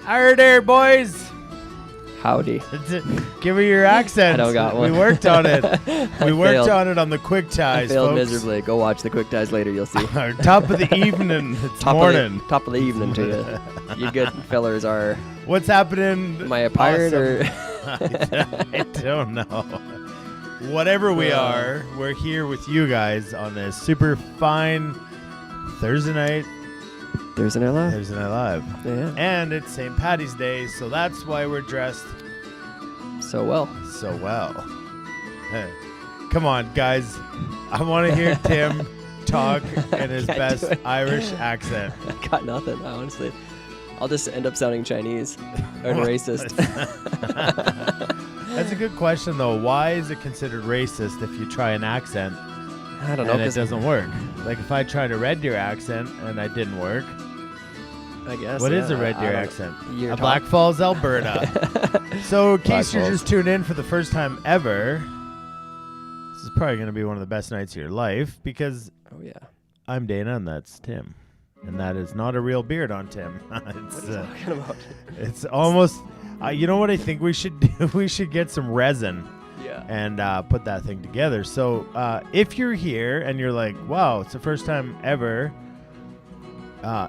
Alright there, boys. Howdy. Give me your accent. I don't got one. We worked on it. We worked on it on the quick I ties, failed folks. miserably. Go watch the quick ties later. You'll see. Top of the evening. It's morning. Top of the evening to you. You good fellers are. What's happening? Am I a pirate or? I don't know. Whatever we are, we're here with you guys on this super fine Thursday night. Thursday Night Live. Thursday Night Live. Yeah. And it's St. Paddys Day, so that's why we're dressed So well. so well. Hey, come on, guys. I want to hear Tim talk in his best Irish accent. I got nothing, honestly. I'll just end up sounding Chinese or racist. That's a good question, though. Why is it considered racist if you try an accent I don't know. and it doesn't work? Like if I tried a Red Deer accent and I didn't work. I guess. What is a Red Deer accent? You're Black Falls, Alberta. So in case you're Falls. just tuned in for the first time ever, this is probably going to be one of the best nights of your life because Oh yeah. I'm Dana and that's Tim. And that is not a real beard on Tim. What are you talking about? It's almost... you know what I think we should do? We should get some resin Yeah. and put that thing together. So if you're here and you're like, wow, it's the first time ever,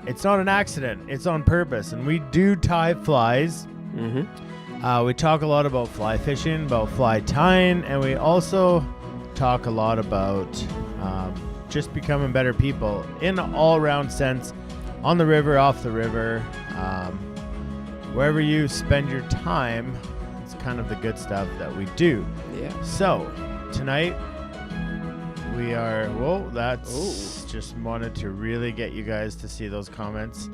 it's not an accident. It's on purpose. And we do tie flies. Mm-hmm. We talk a lot about fly fishing, about fly tying, and we also talk a lot about just becoming better people in an all-around sense, on the river, off the river, wherever you spend your time. It's kind of the good stuff that we do. Yeah. So tonight we are. Whoa, that's just wanted to really get you guys to see those comments.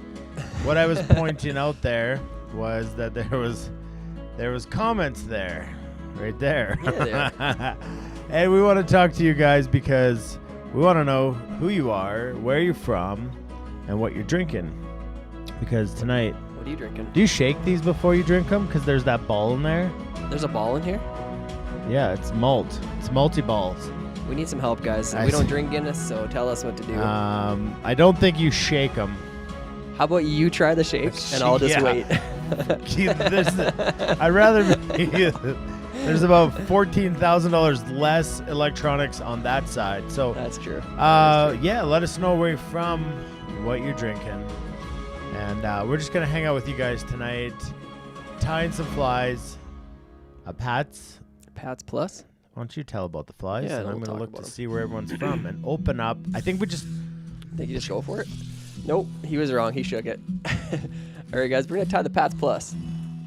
What I was pointing out there was that there was comments there, right there. Yeah, And we want to talk to you guys because we want to know who you are, where you're from, and what you're drinking. Because tonight, What are you drinking? do you shake these before you drink them? Because there's that ball in there. There's a ball in here? Yeah, it's malt. It's multi-balls. We need some help, guys. I We don't see. drink Guinness, so tell us what to do. I don't think you shake them. How about you try the shape and I'll just Yeah. wait? I'd rather be... There's about $14,000 less electronics on that side. So, That's true. yeah, let us know where you're from, what you're drinking. And we're just going to hang out with you guys tonight, tying some flies. Pat's, Pat's Plus? why don't you tell about the flies? Yeah, and we'll I'm going talk to look about to 'em. see where everyone's from and open up. I think we just... Think you just go for it? Nope, he was wrong. He shook it. All right, guys, we're going to tie the Pat's Plus.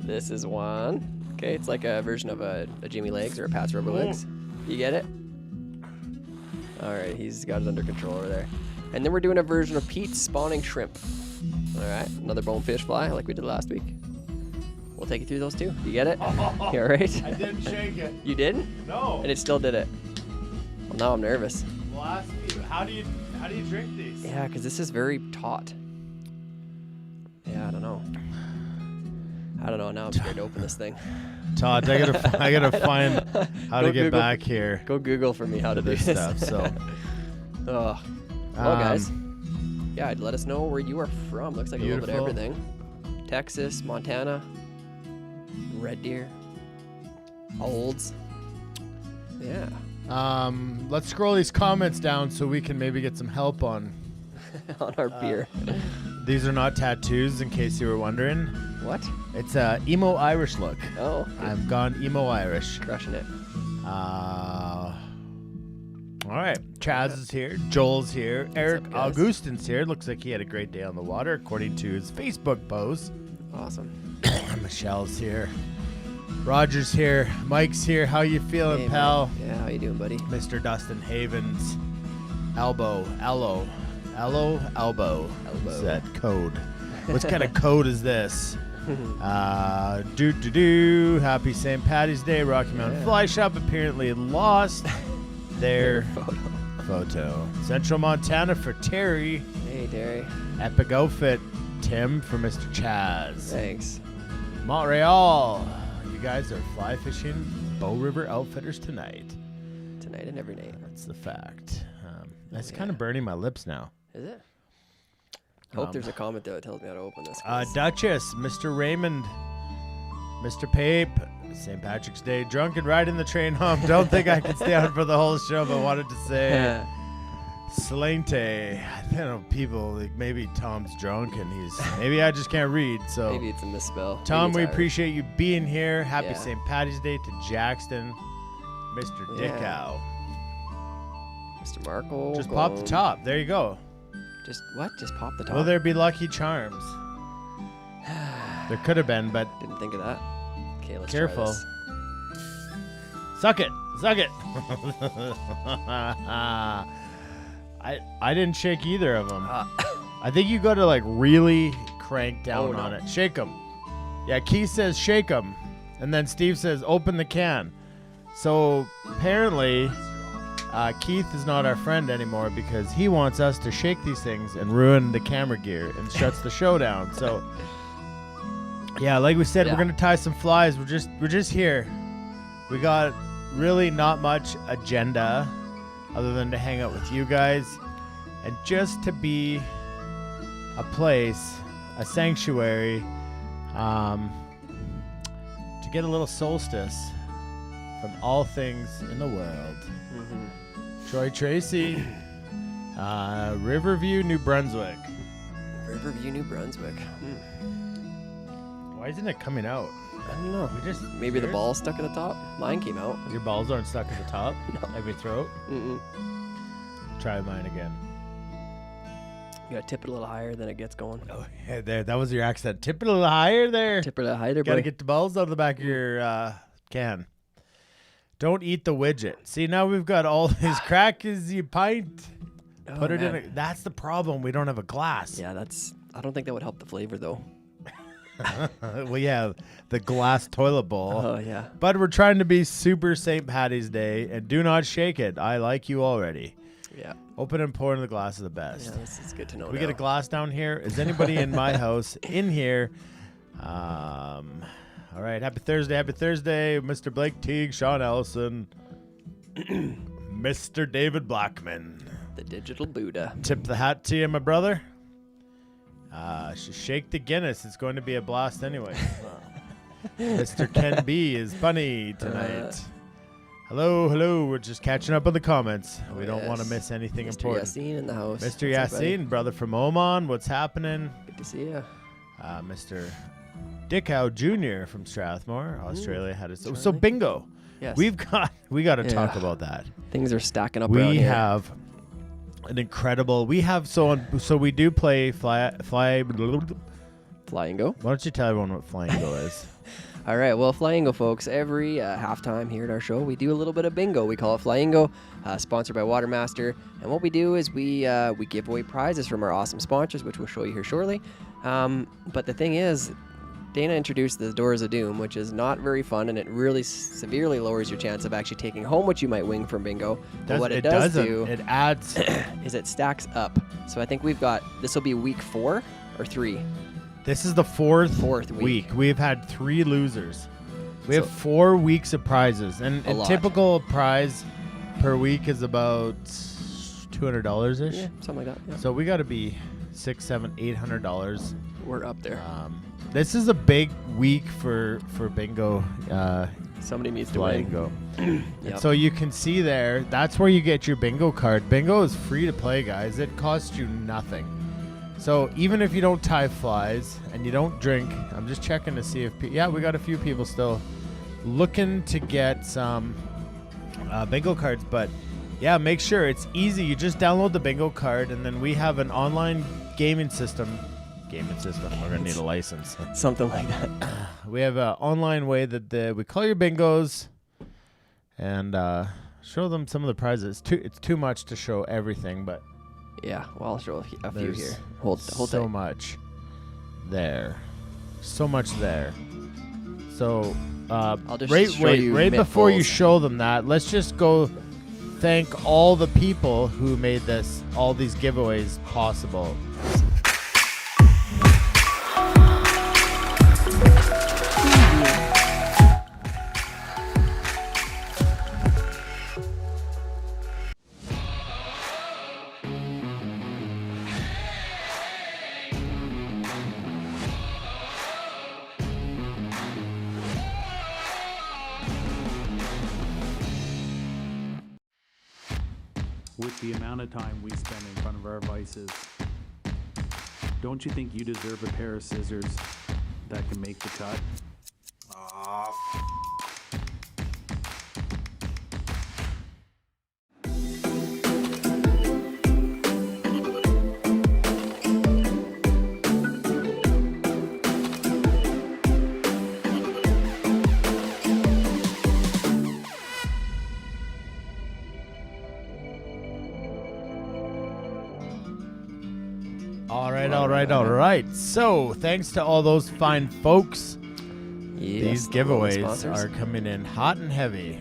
This is one. Okay, it's like a version of a Jimmy Legs or a Pat's Rubber Legs. You get it? All right, he's got it under control over there. And then we're doing a version of Pete's Spawning Shrimp. All right, another bonefish fly like we did last week. We'll take you through those two. You get it? You all right? I didn't shake it. You didn't? No. And it still did it. Well, now I'm nervous. Well, ask you, how do you drink these? Yeah, because this is very taut. Yeah, I don't know. Now I'm scared to open this thing. Todd, I gotta find how Go to get Google- back here Go Google for me how to do this this stuff. So, Ugh. Well, guys. Yeah, let us know where you are from. Looks like a little bit of Beautiful. everything. Texas, Montana, Red Deer, Olds. Yeah. let's scroll these comments down so we can maybe get some help on. On our beer. These are not tattoos, in case you were wondering. What? It's a emo Irish look. Oh, good. I've gone emo Irish. Crushing it. All right, Chaz is here. Joel's here. Eric up, guys? Augustin's here. Looks like he had a great day on the water, according to his Facebook post. Awesome. Michelle's here. Roger's here. Mike's here. How you feeling, Hey, pal? man. Yeah, how you doing, buddy? Mr. Dustin Havens. Elbow. Is that code? What kind of code is this? Happy St. Paddys Day. Rocky Mountain Fly Shop apparently lost their photo. Central Montana for Terry. Hey, Terry. Epic outfit, Tim, for Mr. Chaz. Thanks. Montreal. You guys are fly fishing Bow River Outfitters tonight. Tonight and every night. That's the fact. It's kind of burning my lips now. Is it? I hope there's a comment there that tells me how to open this. Duchess, Mr. Raymond, Mr. Pape, St. Patrick's Day, drunk and riding the train home. Don't think I can stay on for the whole show, but wanted to say Slante. I don't know, people, like maybe Tom's drunk and maybe I just can't read. So maybe it's a misspell. Tom, we tired. appreciate you being here. Happy Yeah. St. Paddy's Day to Jackson, Mr. Dickow. Mr. Markle. Just pop the top. There you go. Just what? Just pop the top. Will there be Lucky Charms? There could have been, but Didn't think of that. Okay, let's careful. try this. Suck it. Suck it. I didn't shake either of them. I think you got to like really crank down on it. Shake them. Yeah, Keith says shake them. And then Steve says open the can. So apparently Keith is not our friend anymore because he wants us to shake these things and ruin the camera gear and shuts the show down. So yeah, like we said, we're gonna tie some flies. We're just here. We got really not much agenda other than to hang out with you guys and just to be a place, a sanctuary, to get a little solstice from all things in the world. Troy Tracy, Riverview, New Brunswick. Riverview, New Brunswick. Why isn't it coming out? I don't know. Maybe the yours? ball's stuck at the top. Mine came out. Your balls aren't stuck at the top? No. Like your throat? Try mine again. You gotta tip it a little higher, then it gets going. Oh, yeah, there. That was your accent. Tip it a little higher there. Tip it a little higher, Gotta boy. get the balls out of the back of your can. Don't eat the widget. See, now we've got all these crackers, you pint. Put it in. That's the problem. We don't have a glass. Yeah, I don't think that would help the flavor though. Well, yeah, the glass toilet bowl. Oh yeah. But we're trying to be super St. Paddy's Day, and do not shake it. I like you already. Yeah. Open and pour in the glass is the best. Yeah, this is good to know. We get a glass down here. Is anybody in my house in here? All right. Happy Thursday, Mr. Blake Teague, Sean Ellison, Mr. David Blackman. The digital Buddha. Tip the hat to you, my brother. Shake the Guinness. It's going to be a blast anyway. Mr. Ken B is funny tonight. Hello. We're just catching up on the comments. We don't want to miss anything Mr. important. Yassine in the house. Mr. Yassine, brother from Oman. What's happening? Good to see you. Mr. Dickow Jr. from Strathmore, Australia had it. So bingo. Yes. We got to talk about that. Things are stacking up around We here. have an incredible. We have so we do play fly. Fly and go. Why don't you tell everyone what fly and go is? All right, well, Flyingo, folks, every halftime here at our show, we do a little bit of bingo. We call it Flyingo, sponsored by Watermaster. And what we do is we give away prizes from our awesome sponsors, which we'll show you here shortly. But the thing is, Dana introduced the Doors of Doom, which is not very fun, and it really severely lowers your chance of actually taking home what you might win from bingo. But what it does do it adds is it stacks up. So I think we've got, this will be week 4 or 3. This is the fourth week. We've had 3 losers. We have 4 weeks of prizes, and a typical prize per week is about $200 ish. Yeah, something like that. Yeah. So we got to be $600, $700, $800. We're up there. This is a big week for bingo. Somebody needs to Fly win. and go. Yep. So you can see there, that's where you get your bingo card. Bingo is free to play, guys. It costs you nothing. So even if you don't tie flies and you don't drink, I'm just checking to see if we got a few people still looking to get some bingo cards. But yeah, make sure it's easy. You just download the bingo card, and then we have an online gaming system. We're gonna need a license. Something like that. We have an online way that we call your bingos and show them some of the prizes. It's too much to show everything, but Yeah, well, I'll show a few here. Hold so tight. much there. So much there. So I'll just show you right before you Mythfuls. show them that, let's just go thank all the people who made all these giveaways possible. with the amount of time we spend in front of our vices, don't you think you deserve a pair of scissors that can make the cut? All right. So, thanks to all those fine folks. Yes, These giveaways are coming in hot and heavy.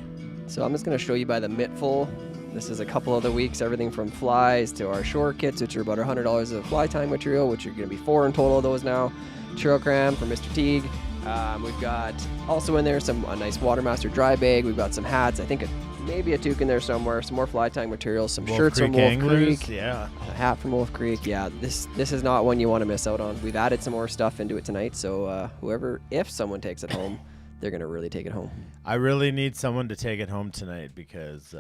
So I'm just going to show you by the mittful. This is a couple of the weeks, everything from flies to our shore kits, which are about $100 of fly tying material, which are going to be 4 in total of those now. Trail cram for Mr. Teague. We've got also in there a nice Watermaster dry bag. We've got some hats. I think maybe a toque in there somewhere. Some more fly tying material. Some shirts from Wolf Creek. Yeah. A hat from Wolf Creek. Yeah, this is not one you want to miss out on. We've added some more stuff into it tonight. So if someone takes it home, they're going to really take it home. I really need someone to take it home tonight because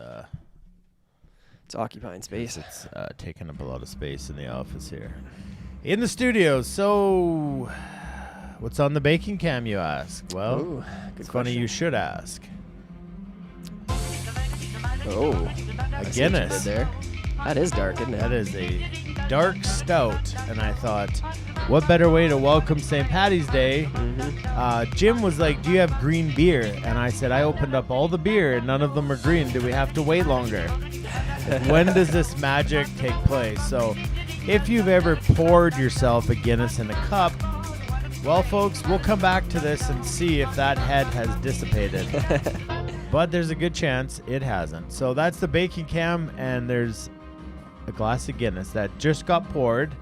it's occupying space. It's taking up a lot of space in the office here. In the studio. So what's on the baking cam, you ask? Well, Ooh, it's funny you should ask. Oh, A Guinness. there. That is dark, isn't it? That is a dark stout. And I thought, what better way to welcome St. Paddys Day? Mm-hmm. Jim was like, do you have green beer? And I said, I opened up all the beer and none of them are green. Do we have to wait longer? When does this magic take place? So if you've ever poured yourself a Guinness in a cup, well, folks, we'll come back to this and see if that head has dissipated. But there's a good chance it hasn't. So that's the baking cam, and there's a glass of Guinness that just got poured.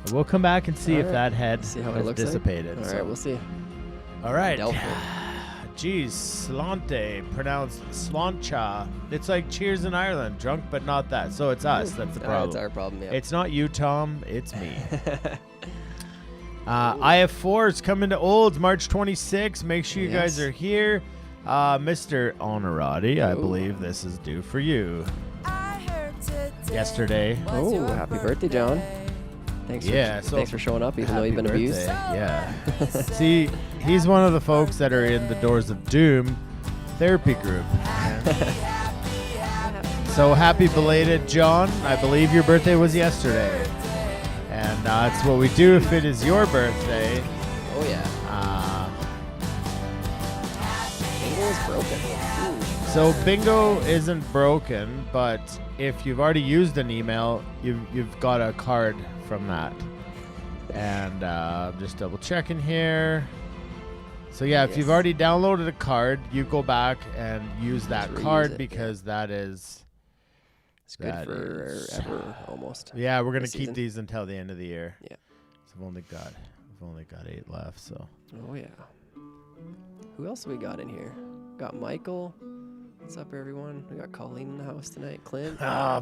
And we'll come back and see if that head See how it has looks dissipated. All right, we'll see. All right. Doubtful. Geez, slante, pronounced slancha. It's like Cheers in Ireland, drunk but not that. So it's us. That's the problem. That's our problem, yeah. It's not you, Tom. It's me. IF4 is coming to Olds March 26. Make sure you guys are here. Mr. Honorati, I believe this is due for you. Yesterday. Oh, happy birthday, John. Thanks for showing up, even though you've been abused. Yeah. See, he's one of the folks that are in the Doors of Doom therapy group. So happy belated, John. I believe your birthday was yesterday. And that's what we do if it is your birthday. Oh, yeah. Bingo is broken. Ooh. So bingo isn't broken, but if you've already used an email, you've got a card from that. And I'm just double checking here. So yeah, if you've already downloaded a card, you go back and use that card because that is... It's good forever, almost. Yeah, we're gonna keep these until the end of the year. Yeah. So we've only got 8 left. So. Oh yeah. Who else we got in here? Got Michael. What's up, everyone? We got Colleen in the house tonight. Clint.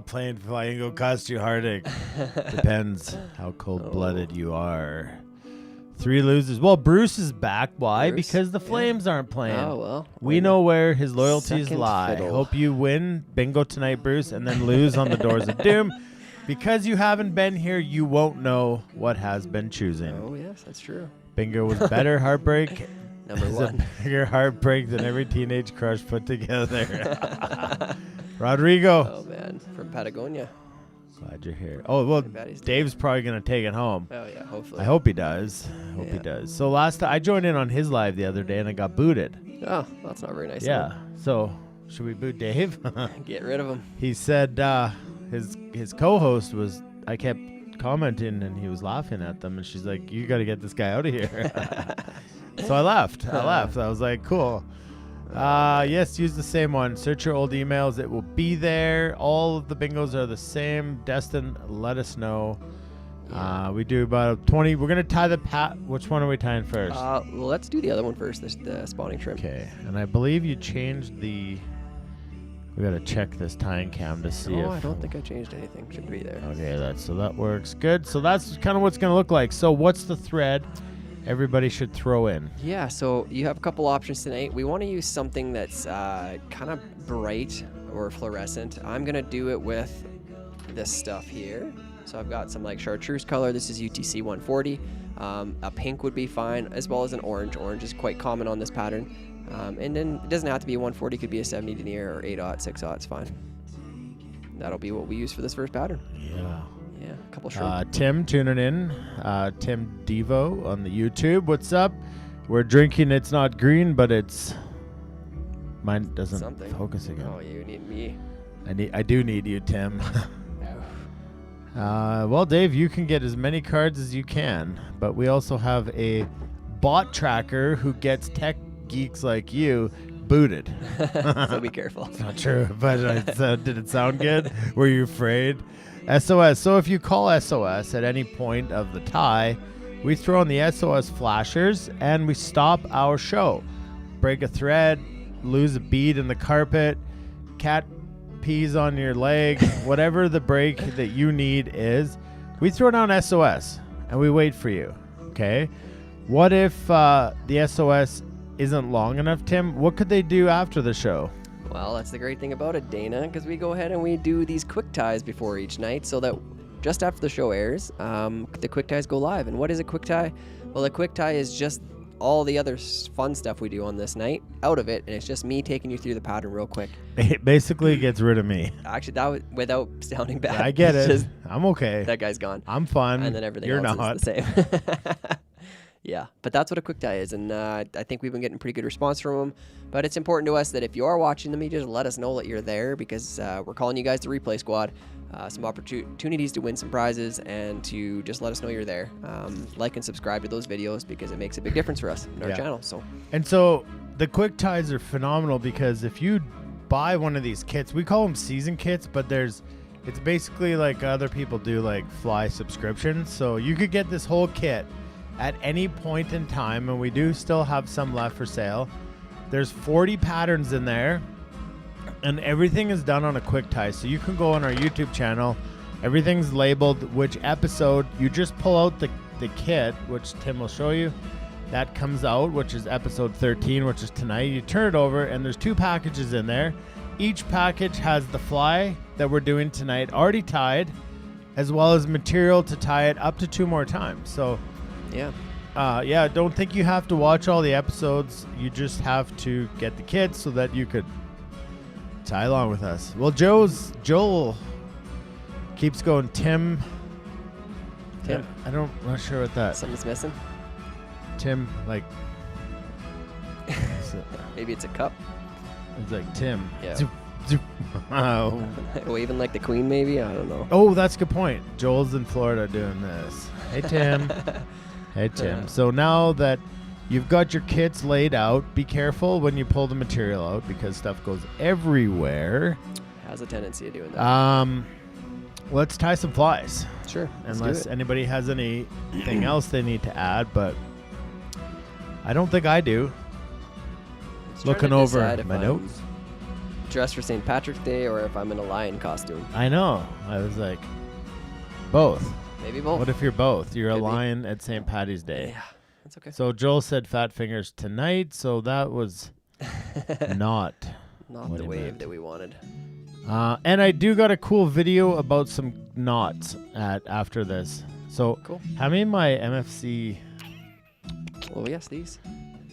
Playing Flamingo costs you heartache. Depends how cold-blooded you are. 3 losers. Well, Bruce is back. Why? Bruce? Because the Flames aren't playing. Oh, well. We know where his loyalties Second lie. fiddle. Hope you win bingo tonight, Bruce, and then lose on the Doors of Doom. Because you haven't been here, you won't know what has been choosing. Oh, yes, that's true. Bingo was better heartbreak. Number It's one. a bigger heartbreak than every teenage crush put together. Rodrigo. Oh, man. From Patagonia. Glad you're here. Oh, well, Dave's probably going to take it home. Oh, yeah, hopefully. I hope he does. He does. So last time I joined in on his live the other day and I got booted. Oh, that's not very nice. Yeah. So should we boot Dave? Get rid of him. He said his co-host was, I kept commenting and he was laughing at them and she's like, you got to get this guy out of here. So I left. I was like, cool. Yes, use the same one. Search your old emails. It will be there. All of the bingos are the same. Destin, let us know. We do about 20. We're going to tie the Which one are we tying first? Well, let's do the other one first, the spawning shrimp. Okay. And I believe you changed the... We got to check this tying cam to see if... I don't think I changed anything. Should be there. Okay, so that works. Good. So that's kind of what's going to look like. So what's the thread everybody should throw in? Yeah, so you have a couple options tonight. We want to use something that's kind of bright or fluorescent. I'm going to do it with this stuff here. So I've got some like chartreuse color. This is UTC 140. A pink would be fine, as well as an orange. Orange is quite common on this pattern. And then it doesn't have to be a 140. It could be a 70 denier or 8/0, 6/0. It's fine. That'll be what we use for this first pattern. Yeah. Yeah, a couple shrimp. Tim tuning in. Tim Devo on the YouTube. What's up? We're drinking. It's not green, but it's. Mine doesn't focus again. Oh, you need me. I do need you, Tim. Well, Dave, you can get as many cards as you can, but we also have a bot tracker who gets tech geeks like you booted. So be careful. It's not true, but did it sound good? Were you afraid? SOS. So if you call SOS at any point of the tie, we throw on the SOS flashers and we stop our show. Break a thread, lose a bead in the carpet, cat pees on your leg, whatever the break that you need is, we throw down SOS and we wait for you. Okay? What if the SOS isn't long enough, Tim? What could they do after the show? Well, that's the great thing about it, Dana, because we go ahead and we do these quick ties before each night so that just after the show airs, the quick ties go live. And what is a quick tie? Well, a quick tie is just all the other fun stuff we do on this night out of it, and it's just me taking you through the pattern real quick. It basically gets rid of me. Actually, that was without sounding bad. I get it. Just, I'm okay. that guy's gone. I'm fun. And then everything You're else not. is the same. Yeah, but that's what a quick tie is, and I think we've been getting pretty good response from them. But it's important to us that if you are watching them, you just let us know that you're there, because we're calling you guys the replay squad. Some opportunities to win some prizes and to just let us know you're there. Like and subscribe to those videos because it makes a big difference for us in our channel. So the quick ties are phenomenal because if you buy one of these kits, we call them season kits, but it's basically like other people do, like fly subscriptions. So you could get this whole kit at any point in time, and we do still have some left for sale. There's 40 patterns in there, and everything is done on a quick tie. So you can go on our YouTube channel. Everything's labeled which episode. You just pull out the kit, which Tim will show you. That comes out, which is episode 13, which is tonight. You turn it over, and there's 2 packages in there. Each package has the fly that we're doing tonight already tied, as well as material to tie it up to 2 more times. So yeah, don't think you have to watch all the episodes. You just have to get the kit so that you could tie along with us. Well, Joel keeps going. Tim. I'm not sure what that. Something's missing. Tim, like. Maybe it's a cup. It's like Tim. Yeah. Oh. Waving like the queen, maybe. I don't know. Oh, that's a good point. Joel's in Florida doing this. Hey, Tim. Hey, Tim. So now that you've got your kits laid out, be careful when you pull the material out because stuff goes everywhere. Has a tendency of doing that. Let's tie some flies. Sure. Unless anybody has anything else they need to add, but I don't think I do. Looking over my notes. Dressed for St. Patrick's Day or if I'm in a lion costume. I know. I was like, both. Maybe both. What if you're both? You're a lion at St. Paddys Day. Yeah, that's okay. So Joel said fat fingers tonight, so that was not the wave that we wanted. And I do got a cool video about some knots after this. So cool. Hand me my MFC. Oh yes, these.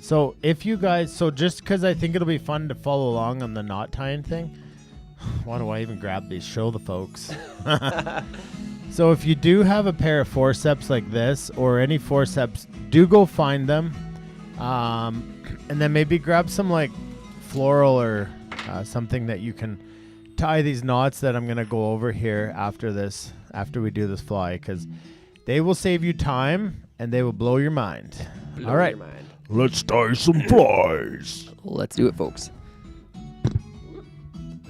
So if you guys, just because I think it'll be fun to follow along on the knot tying thing. Why do I even grab these? Show the folks. So if you do have a pair of forceps like this or any forceps, do go find them. And then maybe grab some like floral or something that you can tie these knots that I'm going to go over here after we do this fly, because they will save you time and they will blow your mind. All right. Let's tie some flies. Let's do it, folks.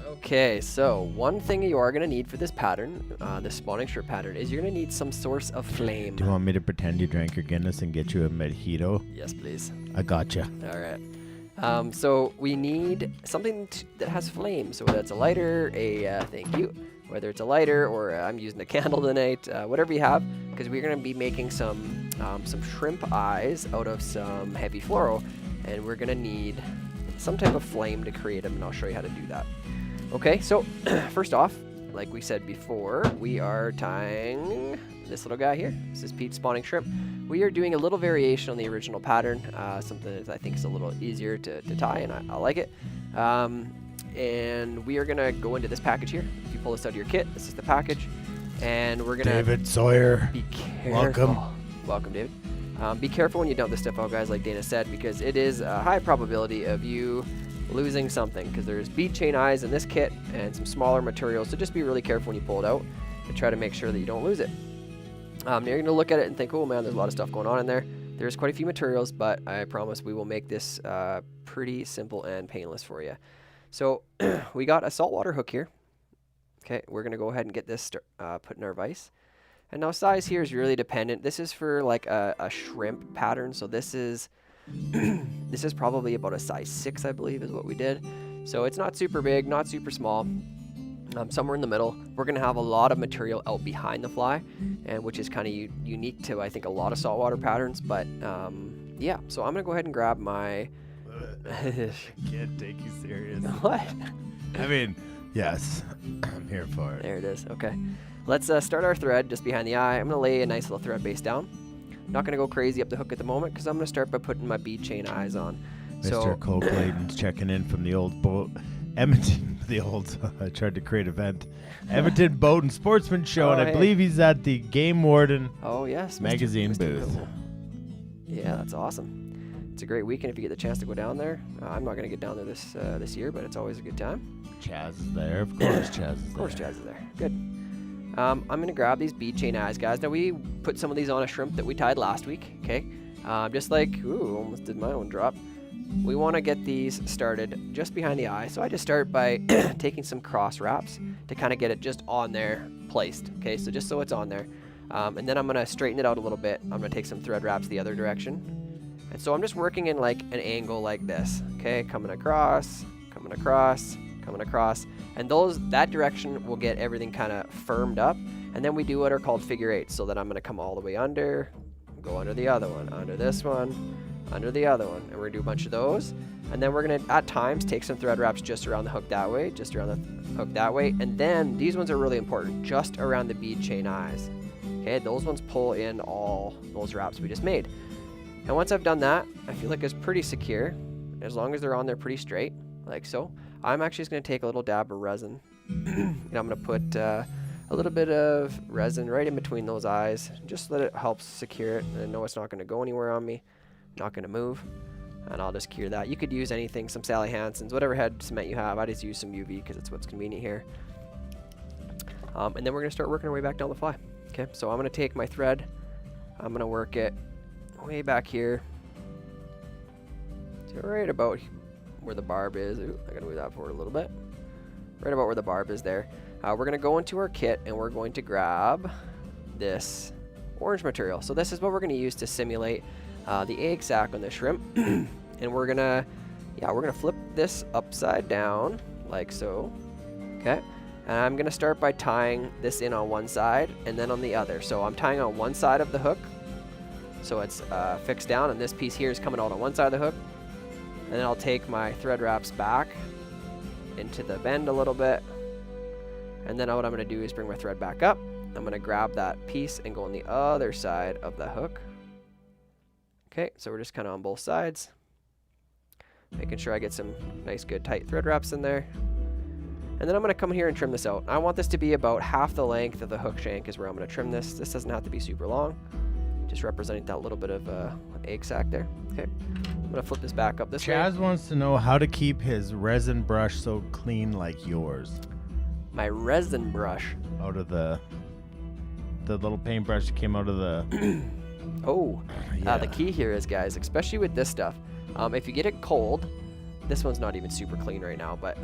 Okay, so one thing you are going to need for this pattern, this spawning shrimp pattern, is you're going to need some source of flame. Do you want me to pretend you drank your Guinness and get you a mojito? Yes, please. I gotcha. All right. So we need something that has flame. So whether it's a lighter, whether it's a lighter or I'm using a candle tonight, whatever you have, because we're going to be making some shrimp eyes out of some heavy fluoro, and we're going to need some type of flame to create them, and I'll show you how to do that. Okay, so first off, like we said before, we are tying this little guy here. This is Pete's spawning shrimp. We are doing a little variation on the original pattern, something that I think is a little easier to tie, and I like it. And we are gonna go into this package here. If you pull this out of your kit, this is the package, and we're gonna David Sawyer, be careful. Welcome, David. Be careful when you dump this stuff out, guys, like Dana said, because it is a high probability of you losing something, because there's bead chain eyes in this kit and some smaller materials, so just be really careful when you pull it out and try to make sure that you don't lose it. Now you're going to look at it and think, oh man, there's a lot of stuff going on in there. There's quite a few materials, but I promise we will make this pretty simple and painless for you. So we got a saltwater hook here. Okay, we're going to go ahead and get this put in our vise. And now size here is really dependent. This is for like a shrimp pattern, so this is this is probably about a size 6, I believe, is what we did. So it's not super big, not super small, somewhere in the middle. We're going to have a lot of material out behind the fly, and which is kind of unique to, I think, a lot of saltwater patterns. But yeah, so I'm going to go ahead and grab my... I can't take you serious. What? I mean, yes, I'm here for it. There it is. Okay. Let's start our thread just behind the eye. I'm going to lay a nice little thread base down. Not going to go crazy up the hook at the moment, because I'm going to start by putting my bead chain eyes on. Mr. Cole Clayton's checking in from the old boat. Edmonton, the old, I tried to create event. Edmonton Boat and Sportsman Show, and I believe he's at the Game Warden yes, magazine Mr. booth. Yeah, that's awesome. It's a great weekend if you get the chance to go down there. I'm not going to get down there this year, but it's always a good time. Chaz is there. Of course, Chaz is there. Of course, Chaz is there. Good. I'm going to grab these bead chain eyes, guys. Now, we put some of these on a shrimp that we tied last week, okay? Just like, ooh, almost did my own drop. We want to get these started just behind the eye. So I just start by taking some cross wraps to kind of get it just on there placed, okay? So just so it's on there. And then I'm going to straighten it out a little bit. I'm going to take some thread wraps the other direction. And so I'm just working in like an angle like this, okay? Coming across, coming across, coming across. And that direction will get everything kind of firmed up. And then we do what are called figure eights. So that I'm going to come all the way under, go under the other one, under this one, under the other one. And we're going to do a bunch of those. And then we're going to, at times, take some thread wraps just around the hook that way, just around the hook that way. And then these ones are really important, just around the bead chain eyes. Okay, those ones pull in all those wraps we just made. And once I've done that, I feel like it's pretty secure, as long as they're on there pretty straight, like so. I'm actually just going to take a little dab of resin, and I'm going to put a little bit of resin right in between those eyes, just so that it helps secure it, and I know it's not going to go anywhere on me, not going to move, and I'll just cure that. You could use anything, some Sally Hansen's, whatever head cement you have. I just use some UV because it's what's convenient here. And then we're going to start working our way back down the fly. Okay, so I'm going to take my thread, I'm going to work it way back here to right about where the barb is. Ooh, I gotta move that forward a little bit. Right about where the barb is there. We're gonna go into our kit and we're going to grab this orange material. So this is what we're gonna use to simulate the egg sac on the shrimp. And we're gonna flip this upside down like so. Okay. And I'm gonna start by tying this in on one side and then on the other. So I'm tying on one side of the hook, so it's fixed down, and this piece here is coming out on one side of the hook. And then I'll take my thread wraps back into the bend a little bit. And then what I'm going to do is bring my thread back up. I'm going to grab that piece and go on the other side of the hook. Okay, so we're just kind of on both sides. Making sure I get some nice, good, tight thread wraps in there. And then I'm going to come here and trim this out. I want this to be about half the length of the hook shank is where I'm going to trim this. This doesn't have to be super long. Just representing that little bit of egg sac there. Okay, I'm gonna flip this back up this way. Chaz wants to know how to keep his resin brush so clean like yours. My resin brush. Out of the little paintbrush that came out of the... Oh, the key here is, guys, especially with this stuff, if you get it cold, this one's not even super clean right now, but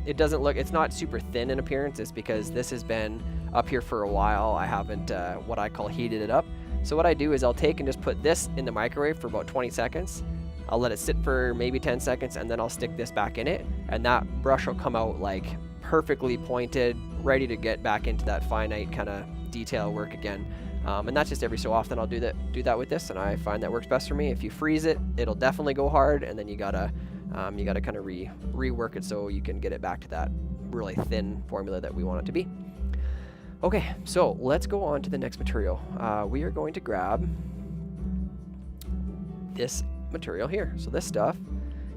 it doesn't look, it's not super thin in appearance. It's because this has been up here for a while. I haven't, what I call, heated it up. So what I do is I'll take and just put this in the microwave for about 20 seconds. I'll let it sit for maybe 10 seconds, and then I'll stick this back in it, and that brush will come out like perfectly pointed, ready to get back into that finite kind of detail work again. And that's just every so often I'll do that with this, and I find that works best for me. If you freeze it, it'll definitely go hard, and then you gotta You got to kind of rework it so you can get it back to that really thin formula that we want it to be. Okay, so let's go on to the next material. We are going to grab this material here. So this stuff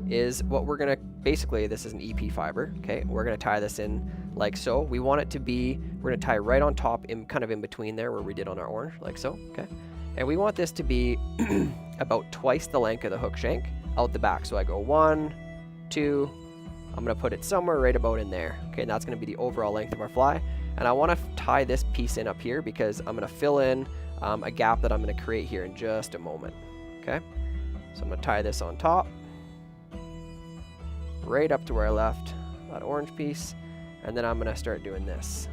is what we're gonna, basically this is an EP fiber, okay? We're gonna tie this in like so. We want it to be, we're gonna tie right on top, in kind of in between there where we did on our orange, like so, okay? And we want this to be about twice the length of the hook shank out the back. So I go 1, 2, I'm gonna put it somewhere right about in there, okay? And that's gonna be the overall length of our fly. And I wanna tie this piece in up here because I'm gonna fill in a gap that I'm gonna create here in just a moment, okay? So I'm gonna tie this on top, right up to where I left that orange piece, and then I'm gonna start doing this.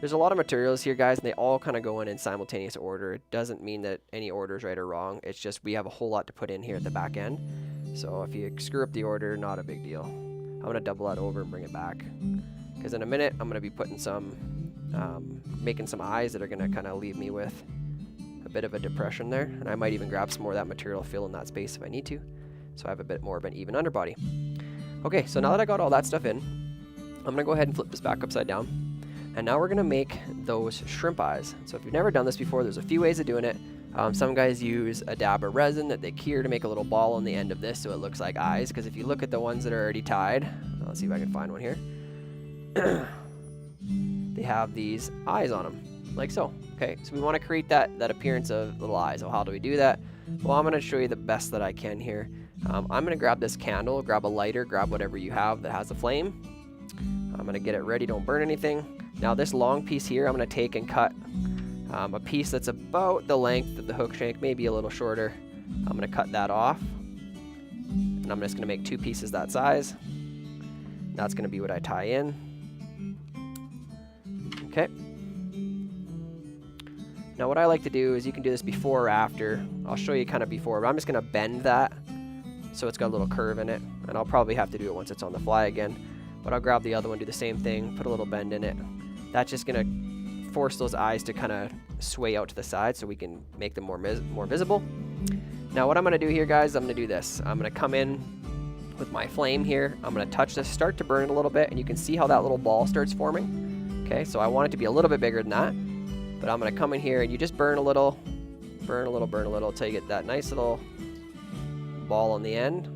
There's a lot of materials here, guys, and they all kind of go in simultaneous order. It doesn't mean that any order is right or wrong. It's just we have a whole lot to put in here at the back end. So if you screw up the order, not a big deal. I'm gonna double that over and bring it back, because in a minute I'm gonna be putting some, making some eyes that are gonna kind of leave me with a bit of a depression there, and I might even grab some more of that material, fill in that space if I need to, so I have a bit more of an even underbody. Okay, so now that I got all that stuff in, I'm gonna go ahead and flip this back upside down. And now we're gonna make those shrimp eyes. So if you've never done this before, there's a few ways of doing it. Some guys use a dab of resin that they cure to make a little ball on the end of this so it looks like eyes. Because if you look at the ones that are already tied, let's see if I can find one here. They have these eyes on them, like so. Okay, so we want to create that appearance of little eyes. So how do we do that? Well, I'm gonna show you the best that I can here. I'm gonna grab this candle, grab a lighter, grab whatever you have that has a flame. I'm gonna get it ready, don't burn anything. Now this long piece here, I'm gonna take and cut a piece that's about the length of the hook shank, maybe a little shorter. I'm gonna cut that off, and I'm just gonna make 2 pieces that size. That's gonna be what I tie in. Okay. Now what I like to do is, you can do this before or after. I'll show you kind of before, but I'm just gonna bend that so it's got a little curve in it, and I'll probably have to do it once it's on the fly again. But I'll grab the other one, do the same thing, put a little bend in it. That's just gonna force those eyes to kind of sway out to the side so we can make them more visible. Now what I'm gonna do here, guys, I'm gonna do this. I'm gonna come in with my flame here. I'm gonna touch this, start to burn it a little bit, and you can see how that little ball starts forming. Okay, so I want it to be a little bit bigger than that. But I'm gonna come in here and you just burn a little, burn a little, burn a little, until you get that nice little ball on the end.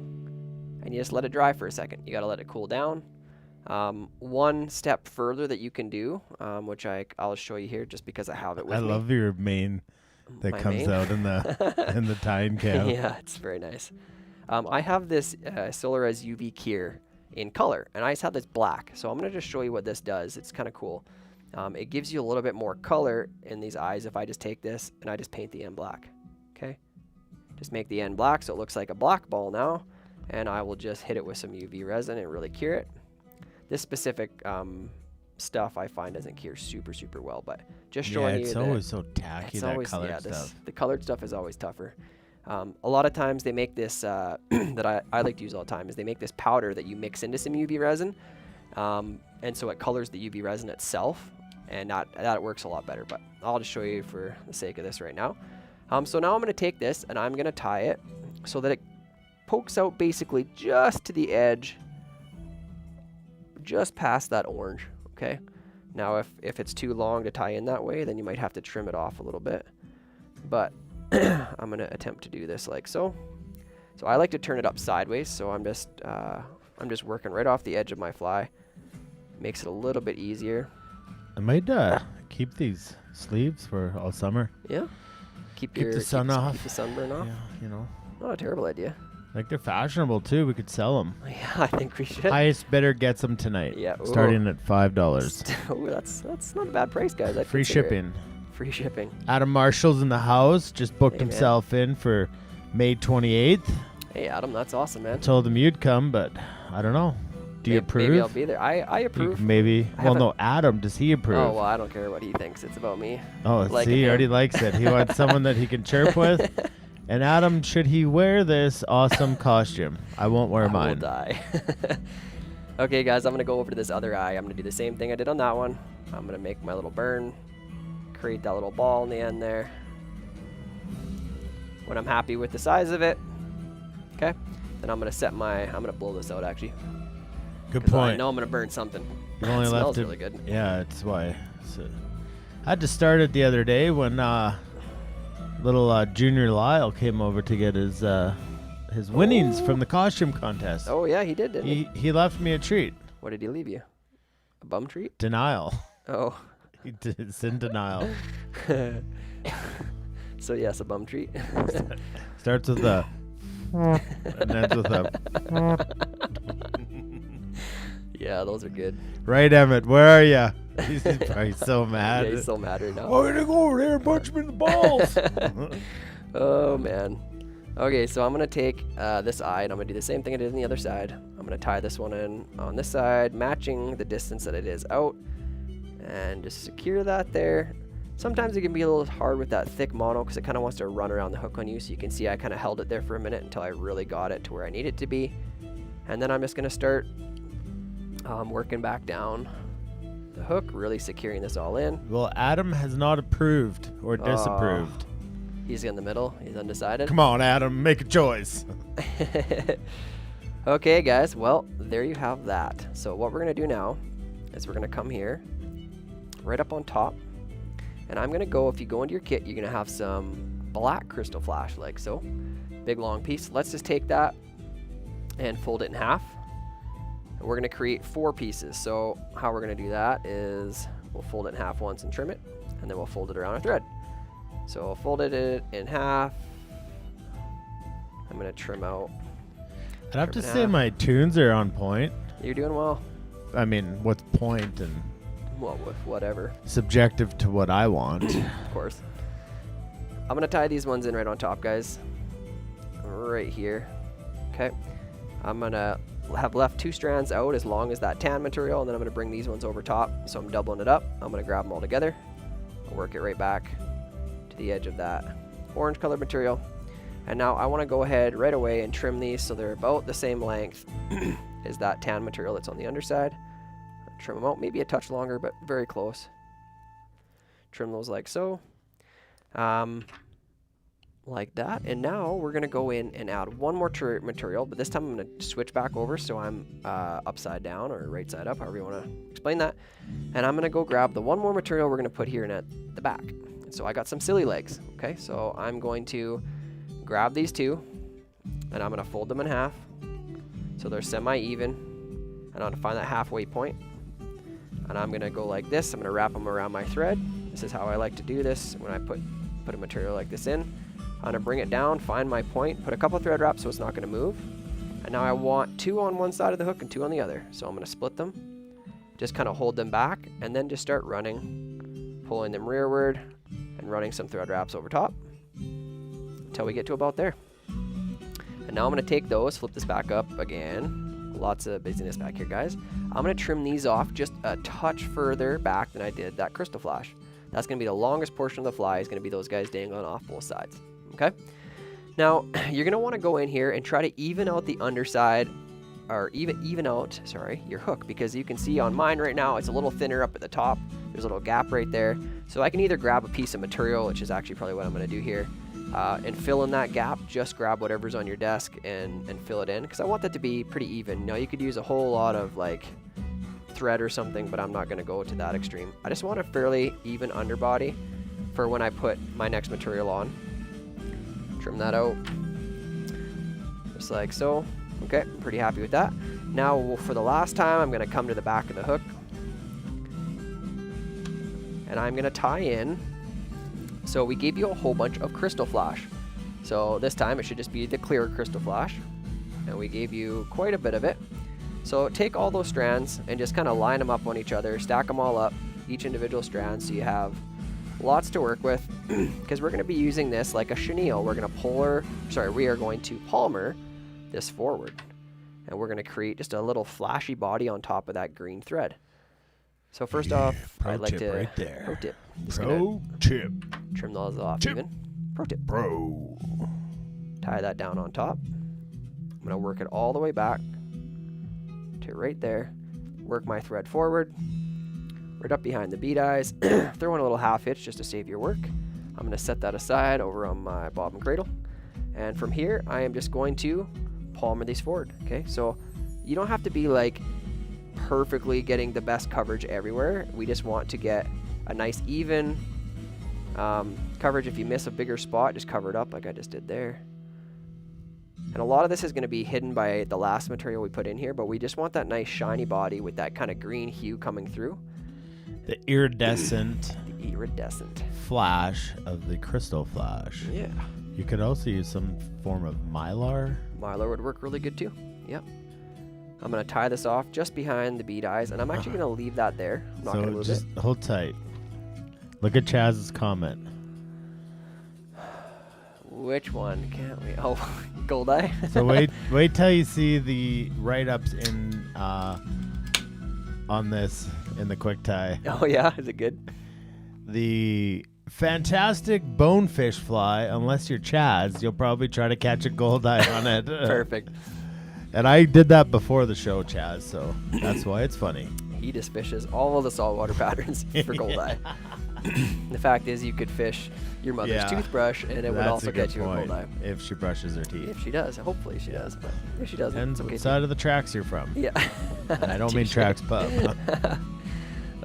And you just let it dry for a second. You gotta let it cool down. One step further that you can do, which I'll show you here just because I have it with me. I love your mane that comes out in the in the tying cab. Yeah, it's very nice. I have this Solaris UV Cure in color, and I just have this black. So I'm gonna just show you what this does. It's kind of cool. It gives you a little bit more color in these eyes if I just take this and I just paint the end black. Okay, just make the end black so it looks like a black ball now, and I will just hit it with some UV resin and really cure it. This specific stuff I find doesn't cure super well, but just showing you. It's always so tacky, that colored stuff. The colored stuff is always tougher. A lot of times they make this that I like to use all the time, is they make this powder that you mix into some UV resin, and so it colors the UV resin itself, and that works a lot better. But I'll just show you for the sake of this right now. So now I'm going to take this and I'm going to tie it so that it pokes out basically just to the edge, just past that orange. Okay, now if it's too long to tie in that way, then you might have to trim it off a little bit, but I'm gonna attempt to do this like so. So I like to turn it up sideways, so I'm just working right off the edge of my fly. Makes it a little bit easier. I might keep these sleeves for all summer. Yeah, keep the sun off. Keep the sunburn off. Yeah, you know. Not a terrible idea. Like, they're fashionable too. We could sell them. Yeah, I think we should. Highest bidder gets them tonight. Yeah, starting at $5. Oh, that's not a bad price, guys. Free shipping. Free shipping. Adam Marshall's in the house. Just booked himself in for May 28th. Hey, Adam, that's awesome, man. Told him you'd come, but I don't know. Do you approve? Maybe I'll be there. I approve. Maybe. Well, no, Adam, does he approve? Oh, well, I don't care what he thinks. It's about me. Oh, like see, he already likes it. He wants someone that he can chirp with. And Adam, should he wear this awesome costume? I won't wear mine. I will die. Okay, guys, I'm going to go over to this other eye. I'm going to do the same thing I did on that one. I'm going to make my little burn, create that little ball in the end there. When I'm happy with the size of it, okay, Then I'm gonna blow this out actually. Good 'Cause I point. know I'm gonna burn something. You only It left smells it. really good. Yeah, that's why. So, I had to start it the other day when little Junior Lyle came over to get his winnings from the costume contest. Oh yeah, he did, didn't he? He left me a treat. What did he leave you? A bum treat? Denial. Oh. It's in denial. So yes, a bum treat. Starts with a and ends with a. Yeah, those are good. Right, Emmett, where are you? He's probably so mad. Yeah, he's so mad right now. I'm gonna go over there and punch him in the balls. Oh man. Okay, so I'm gonna take this eye and I'm gonna do the same thing I did on the other side. I'm gonna tie this one in on this side, matching the distance that it is out, and just secure that there. Sometimes it can be a little hard with that thick mono because it kind of wants to run around the hook on you. So you can see I kind of held it there for a minute until I really got it to where I need it to be. And then I'm just gonna start working back down the hook, really securing this all in. Well, Adam has not approved or disapproved. He's in the middle. He's undecided. Come on, Adam, make a choice. Okay, guys. Well, there you have that. So what we're going to do now is we're going to come here right up on top. And I'm going to go, if you go into your kit, you're going to have some black crystal flash like so. Big long piece. Let's just take that and fold it in half. And we're going to create 4 pieces. So how we're going to do that is we'll fold it in half once and trim it. And then we'll fold it around our thread. So folded it in half. I'm going to trim out. I'd have to say my tunes are on point. You're doing well. I mean, what's point and Well, with whatever. subjective to what I want. Of course. I'm going to tie these ones in right on top, guys. Right here. Okay. I'm going to have left 2 strands out as long as that tan material, and then I'm going to bring these ones over top. So I'm doubling it up. I'm going to grab them all together. I'll work it right back to the edge of that orange colored material. And now I want to go ahead right away and trim these so they're about the same length as that tan material that's on the underside. Trim them out, maybe a touch longer, but very close. Trim those like so. Like that. And now we're going to go in and add one more material, but this time I'm going to switch back over so I'm upside down or right side up, however you want to explain that. And I'm going to go grab the one more material we're going to put here in at the back. And so I got some silly legs. Okay, so I'm going to grab these 2 and I'm going to fold them in half so they're semi-even, and I'm going to find that halfway point, and I'm going to go like this. I'm going to wrap them around my thread. This is how I like to do this when I put a material like this in. I'm going to bring it down, find my point, put a couple thread wraps so it's not going to move, and now I want 2 on one side of the hook and 2 on the other, so I'm going to split them, just kind of hold them back, and then just start running, pulling them rearward and running some thread wraps over top until we get to about there. And now I'm going to take those, flip this back up again. Lots of busyness back here, guys. I'm going to trim these off just a touch further back than I did that crystal flash. That's going to be the longest portion of the fly, is going to be those guys dangling off both sides. Okay? Now, you're going to want to go in here and try to even out the underside, or even out, sorry, your hook, because you can see on mine right now, it's a little thinner up at the top. There's a little gap right there. So I can either grab a piece of material, which is actually probably what I'm going to do here, and fill in that gap. Just grab whatever's on your desk and fill it in, because I want that to be pretty even. Now, you could use a whole lot of like thread or something, but I'm not going to go to that extreme. I just want a fairly even underbody for when I put my next material on. Trim that out just like so. Okay, I'm pretty happy with that. Now for the last time, I'm going to come to the back of the hook and I'm going to tie in. So we gave you a whole bunch of crystal flash. So this time it should just be the clear crystal flash, and we gave you quite a bit of it. So take all those strands and just kind of line them up on each other, stack them all up, each individual strand, so you have lots to work with, because we're going to be using this like a chenille. We are going to palmer this forward, and we're going to create just a little flashy body on top of that green thread. So first off, I'd like to right there. Pro tip. Just Pro tip. trim those off Tip. even. Pro tip. Bro. Tie that down on top. I'm going to work it all the way back to right there. Work my thread forward, right up behind the bead eyes. Throw in a little half hitch just to save your work. I'm going to set that aside over on my bobbin cradle. And from here, I am just going to palmer these forward. Okay, so you don't have to be like perfectly getting the best coverage everywhere. We just want to get a nice even coverage. If you miss a bigger spot, just cover it up like I just did there. And a lot of this is going to be hidden by the last material we put in here, but we just want that nice shiny body with that kind of green hue coming through. The iridescent Flash of the crystal flash. Yeah. You could also use some form of mylar. Mylar would work really good too. Yep. I'm going to tie this off just behind the bead eyes, and I'm actually going to leave that there. I'm not going to move just it. hold tight. Look at Chaz's comment. Which one can't we? Oh, Goldeye. So wait till you see the write-ups in on this in the quick tie. Oh yeah, is it good? The fantastic bonefish fly. Unless you're Chaz, you'll probably try to catch a Goldeye on it. Perfect. And I did that before the show, Chaz, so that's why it's funny. He just fishes all of the saltwater patterns for Goldeye. The fact is, you could fish your mother's toothbrush, and it would also get you a Goldeye. If she brushes her teeth. If she does. Hopefully she does. But if she doesn't, Depends it's okay what side of the tracks you're from. Yeah. And I don't mean tracks pub.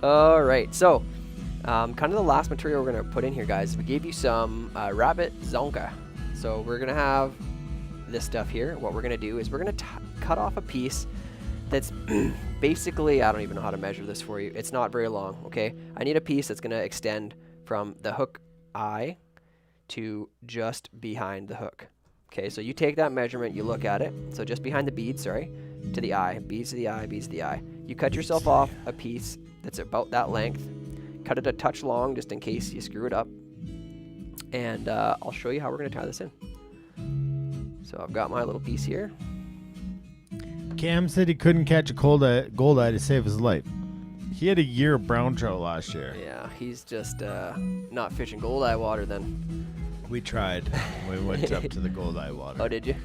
All right. So, kind of the last material we're going to put in here, guys. We gave you some rabbit zonka. So we're going to have this stuff here. What we're going to do is we're going to cut off a piece that's basically, I don't even know how to measure this for you. It's not very long, okay? I need a piece that's going to extend from the hook eye to just behind the hook. Okay, so you take that measurement, you look at it. So just behind the bead, sorry, to the eye, beads to the eye, beads to the eye. You cut yourself off a piece that's about that length. Cut it a touch long just in case you screw it up. And I'll show you how we're going to tie this in. So I've got my little piece here. Cam said he couldn't catch a Goldeye to save his life. He had a year of brown trout last year. Yeah, he's just not fishing Goldeye water then. We tried. We went up to the Goldeye water. Oh, did you?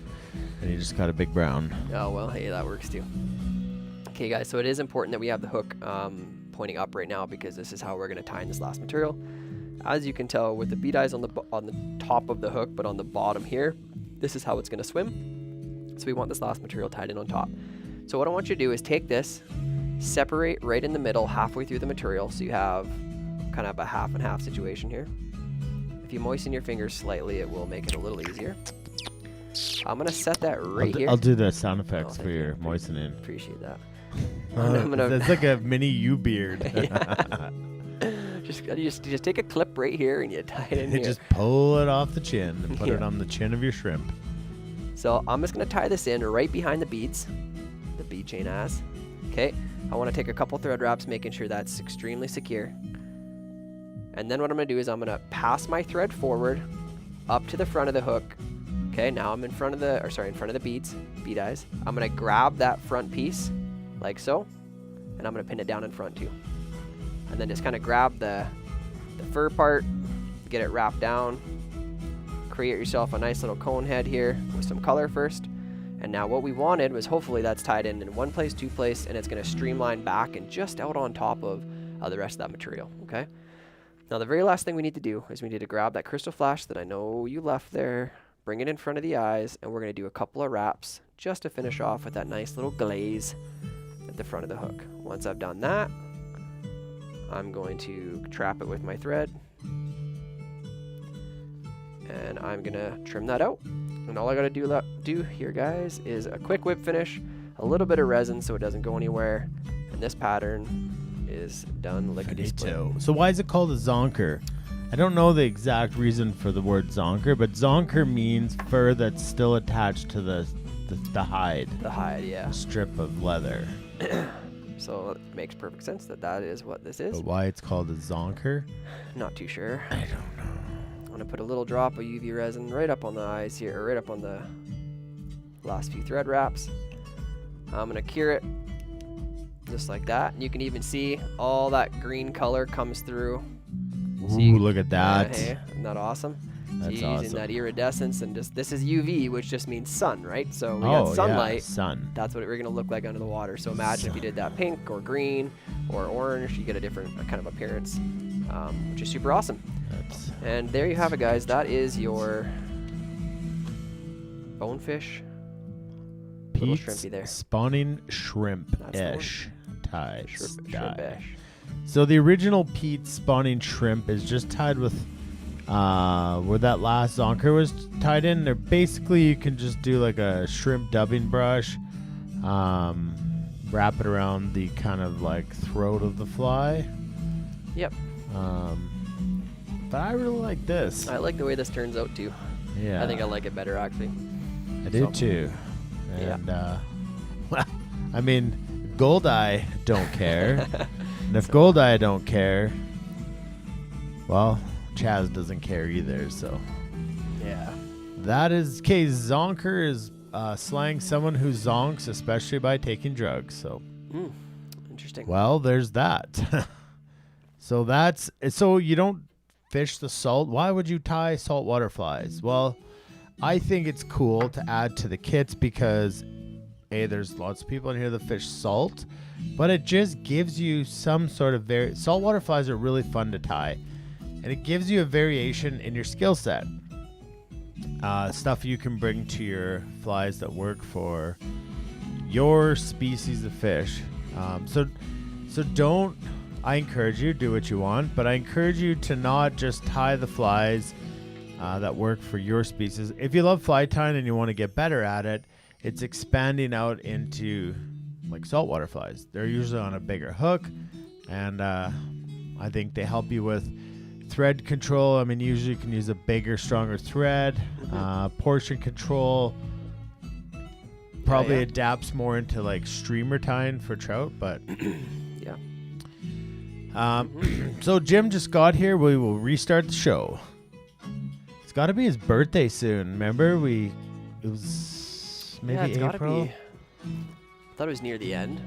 And he just got a big brown. Oh, well, hey, that works too. Okay, guys, so it is important that we have the hook pointing up right now because this is how we're going to tie in this last material. As you can tell with the bead eyes on the top of the hook, but on the bottom here, this is how it's going to swim. So we want this last material tied in on top. So what I want you to do is take this, separate right in the middle, halfway through the material, so you have kind of a half and half situation here. If you moisten your fingers slightly, it will make it a little easier. I'm going to set that right here. I'll do the sound effects for your moistening. Appreciate that. That's like a mini U-beard. Just take a clip right here and you tie it in here. Just pull it off the chin and put it on the chin of your shrimp. So I'm just going to tie this in right behind the beads, the bead chain as. Okay, I want to take a couple thread wraps, making sure that's extremely secure. And then what I'm going to do is I'm going to pass my thread forward up to the front of the hook. Okay, now I'm in front of the beads, bead eyes. I'm going to grab that front piece like so, and I'm going to pin it down in front too. And then just kind of grab the fur part, get it wrapped down. Create yourself a nice little cone head here with some color first. And now what we wanted was hopefully that's tied in one place, two place, and it's going to streamline back and just out on top of the rest of that material, okay? Now the very last thing we need to do is we need to grab that crystal flash that I know you left there, bring it in front of the eyes, and we're going to do a couple of wraps just to finish off with that nice little glaze at the front of the hook. Once I've done that, I'm going to trap it with my thread. And I'm gonna trim that out. And all I gotta do here, guys, is a quick whip finish, a little bit of resin so it doesn't go anywhere, and this pattern is done lickety-split. So why is it called a zonker? I don't know the exact reason for the word zonker, but zonker means fur that's still attached to the hide. The hide, yeah. Strip of leather. So it makes perfect sense that is what this is. But why it's called a zonker? Not too sure. I don't know. I'm going to put a little drop of UV resin right up on the eyes here, or right up on the last few thread wraps. I'm going to cure it just like that. And you can even see all that green color comes through. Ooh, look at that. Hey, isn't that awesome? That's so you're using that iridescence, and this is UV, which just means sun, right? So we got sunlight. Yeah, sun. That's what we're going to look like under the water. So imagine if you did that pink or green or orange, you get a different kind of appearance, which is super awesome. And there you have it, guys. That is your bonefish Little Pete's shrimpy there. Spawning Shrimp-ish tie. Shrimp-ish. So the original Pete's Spawning Shrimp is just tied with where that last zonker was tied in. They're basically, you can just do like a shrimp dubbing brush, wrap it around the kind of like throat of the fly. Yep. But I really like this. I like the way this turns out too. Yeah. I think I like it better actually. I do So. too. Yeah. And well, I mean, Goldeye don't care. And if Goldeye don't care, well, Chaz doesn't care either. So Yeah. that is okay. Zonker is slang someone who zonks, especially by taking drugs. So Interesting. well, there's that. So you don't fish the salt. Why would you tie saltwater flies? Well, I think it's cool to add to the kits because there's lots of people in here that fish salt, but it just gives you some sort of saltwater flies are really fun to tie, and it gives you a variation in your skill set. Stuff you can bring to your flies that work for your species of fish. So don't. I encourage you, do what you want, but I encourage you to not just tie the flies that work for your species. If you love fly tying and you want to get better at it, it's expanding out into like saltwater flies. They're usually on a bigger hook, and I think they help you with thread control. I mean, usually you can use a bigger, stronger thread. Portion control probably adapts more into like streamer tying for trout, but Yeah. So Jim just got here. We will restart the show. It's got to be his birthday soon. Remember, it was maybe it's gotta April. be. I thought it was near the end.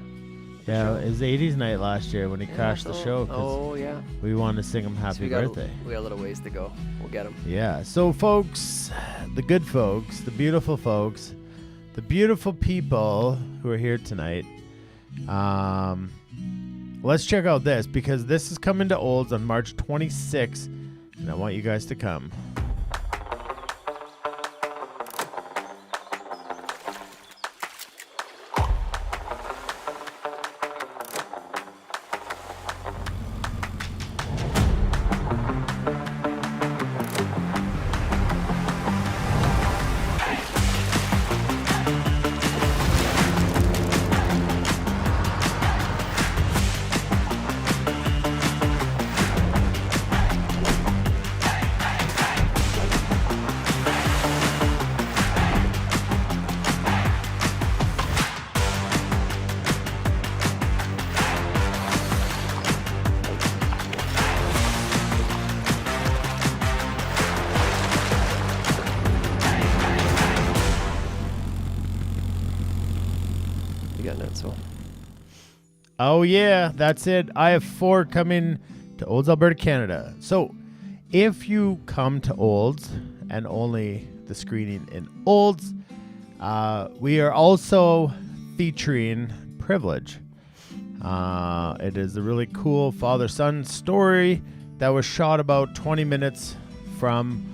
Yeah, it was 80s night last year when he crashed the show. 'Cause Oh yeah. we wanted to sing him So happy birthday. We got a little ways to go. We'll get him. Yeah. So folks, the good folks, the beautiful folks, the beautiful people who are here tonight. Let's check out this because this is coming to Olds on March 26th, and I want you guys to come. You got notes, so. Oh yeah, that's it. I have 4 coming to Olds, Alberta, Canada. So if you come to Olds and only the screening in Olds, we are also featuring Privilege. It is a really cool father-son story that was shot about 20 minutes from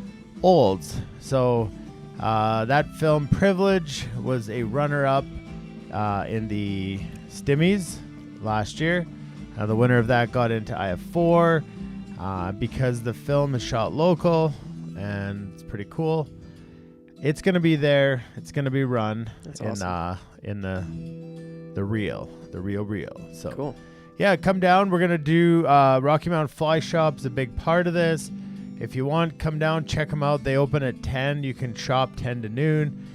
Olds. So that film Privilege was a runner-up in the Stimmies last year. The winner of that got into IF4 because the film is shot local and it's pretty cool. It's going to be there. It's going to be run in the reel. So Cool. yeah, come down. We're going to do Rocky Mountain Fly Shop's a big part of this. If you want, come down, check them out. They open at 10. You can shop 10 to noon.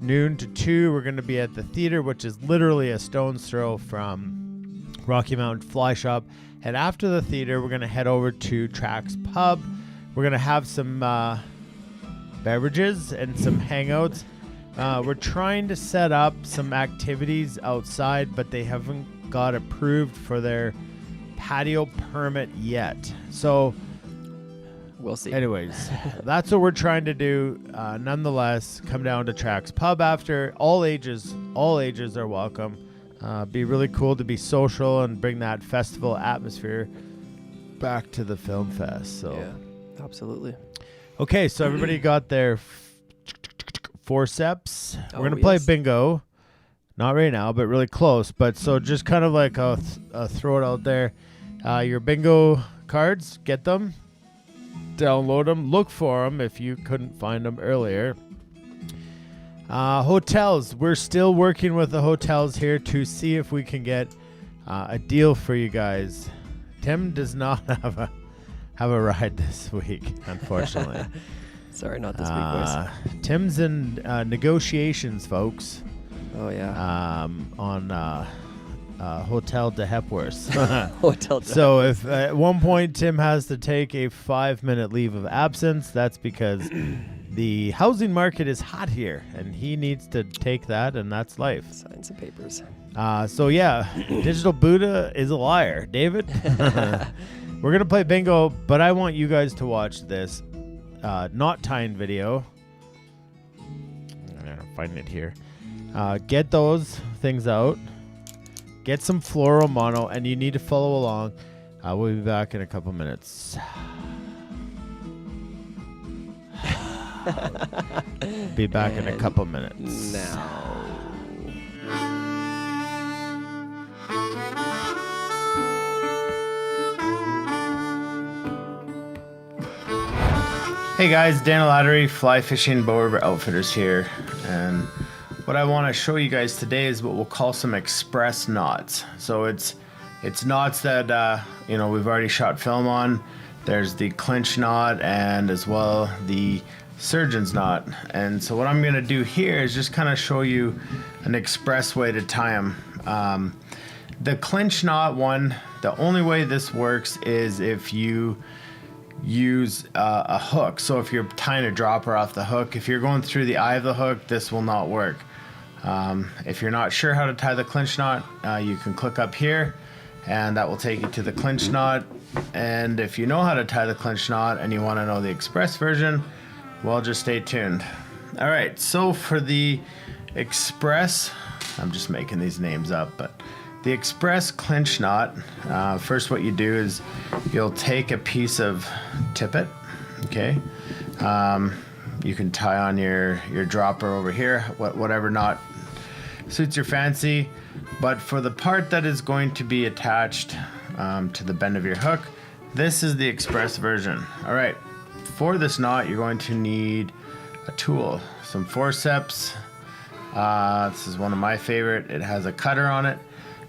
Noon to 2, we're going to be at the theater, which is literally a stone's throw from Rocky Mountain Fly Shop. And after the theater, we're going to head over to Trax Pub. We're going to have some beverages and some hangouts. We're trying to set up some activities outside, but they haven't got approved for their patio permit yet. So We'll see. anyways, that's what we're trying to do. Nonetheless, come down to Trax Pub after. All ages are welcome. Be really cool to be social and bring that festival atmosphere back to the film fest. So Yeah, absolutely. okay, so everybody got their forceps. We're Oh, gonna play yes. bingo. Not right now, but really close. But so just kind of like a throw it out there. Your bingo cards, get them, download them, look for them if you couldn't find them earlier. Hotels, we're still working with the hotels here to see if we can get a deal for you guys. Tim does not have a ride this week, unfortunately. Sorry, not this week, boys. Tim's in negotiations, folks. Oh, yeah. On Hotel de Hepworth. Hotel de So if at one point Tim has to take a 5-minute leave of absence, that's because the housing market is hot here, and he needs to take that, and that's life. Sign some papers. So yeah, Digital Buddha is a liar. David, we're going to play bingo, but I want you guys to watch this knot tying video. I'm going to find it here. Get those things out. Get some fluoro mono, and you need to follow along. We'll be back in a couple minutes. Be back in a couple minutes. Now. Hey guys, Dan Lattery, Fly Fishing Bow River Outfitters here, and what I want to show you guys today is what we'll call some express knots. So it's knots that we've already shot film on. There's the Clinch Knot and as well the Surgeon's Knot. And so what I'm going to do here is just kind of show you an express way to tie them. The Clinch Knot one, the only way this works is if you use a hook. So if you're tying a dropper off the hook, if you're going through the eye of the hook, this will not work. If you're not sure how to tie the Clinch Knot, you can click up here and that will take you to the Clinch Knot. And if you know how to tie the Clinch Knot and you want to know the express version, well, just stay tuned. All right, so for the express, I'm just making these names up, but the express Clinch Knot, first what you do is you'll take a piece of tippet, okay? You can tie on your dropper over here, whatever knot suits your fancy. But for the part that is going to be attached to the bend of your hook, this is the express version. All right, for this knot, you're going to need a tool, some forceps. This is one of my favorite. It has a cutter on it,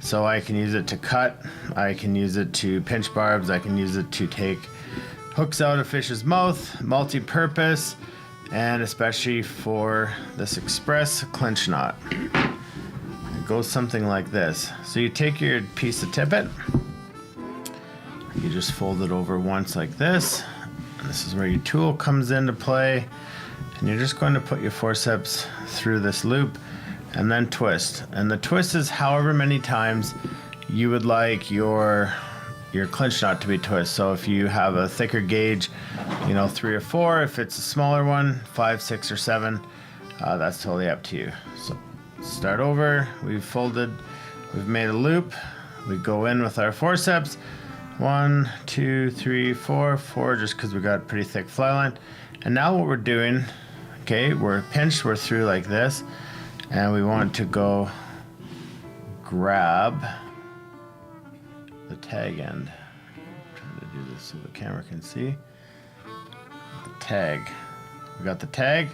so I can use it to cut. I can use it to pinch barbs. I can use it to take hooks out of fish's mouth, multi-purpose, and especially for this express Clinch Knot. It goes something like this. So you take your piece of tippet, you just fold it over once like this, and this is where your tool comes into play, and you're just going to put your forceps through this loop and then twist. And the twist is however many times you would like your Clinch Knot to be twisted. So if you have a thicker gauge, 3 or 4, if it's a smaller one, 5, 6, or 7, that's totally up to you. So start over, we've made a loop, we go in with our forceps, 1, 2, 3, 4, just because we got a pretty thick fly line. And now what we're doing, okay, we're pinched, we're through like this, and we want to go grab the tag end. I'm trying to do this so the camera can see. The tag. We got the tag,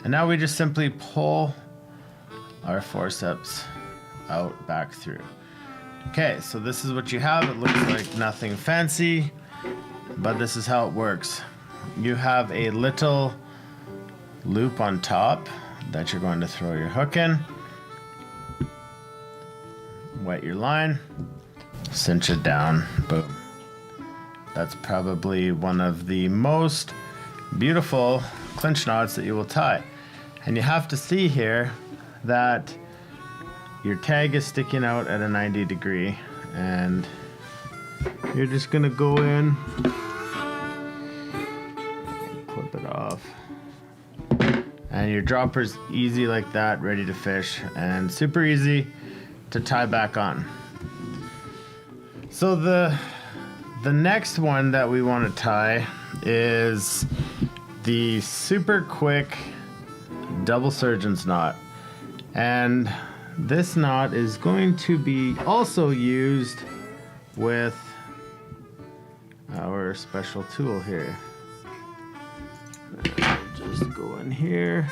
and now we just simply pull our forceps out back through. Okay, so this is what you have. It looks like nothing fancy, but this is how it works. You have a little loop on top that you're going to throw your hook in. Wet your line, cinch it down, boom. That's probably one of the most beautiful clinch knots that you will tie. And you have to see here that your tag is sticking out at a 90 degree, and you're just gonna go in, clip it off, and your dropper's easy like that, ready to fish, and super easy to tie back on. So the next one that we want to tie is the super quick double surgeon's knot. And this knot is going to be also used with our special tool here. Just go in here.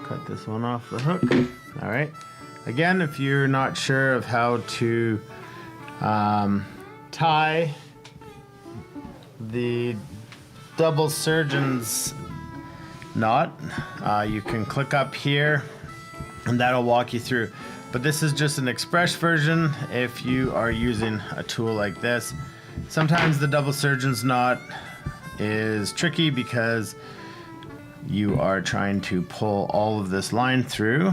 Cut this one off the hook. All right. Again, if you're not sure of how to tie the double surgeon's knot, you can click up here and that'll walk you through. But this is just an express version if you are using a tool like this. Sometimes the double surgeon's knot is tricky because you are trying to pull all of this line through.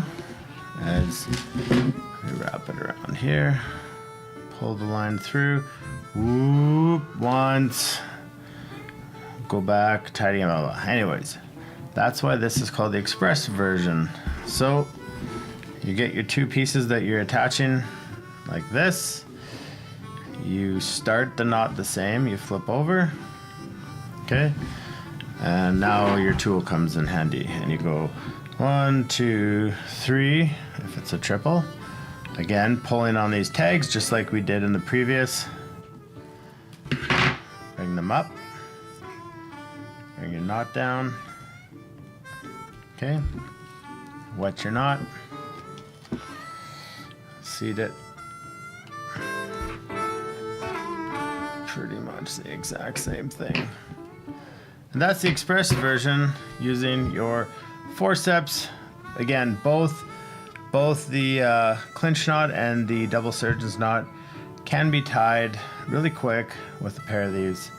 As we wrap it around here, pull the line through, whoop, once, go back, tidying it all up. Anyways, that's why this is called the express version. So you get your two pieces that you're attaching like this. You start the knot the same, you flip over, okay? And now your tool comes in handy and you go 1, 2, 3, if it's a triple. Again, pulling on these tags just like we did in the previous. Bring them up. Bring your knot down. Okay. Wet your knot. Seat it. Pretty much the exact same thing. And that's the express version using your forceps. Again, both the clinch knot and the double surgeon's knot can be tied really quick with a pair of these.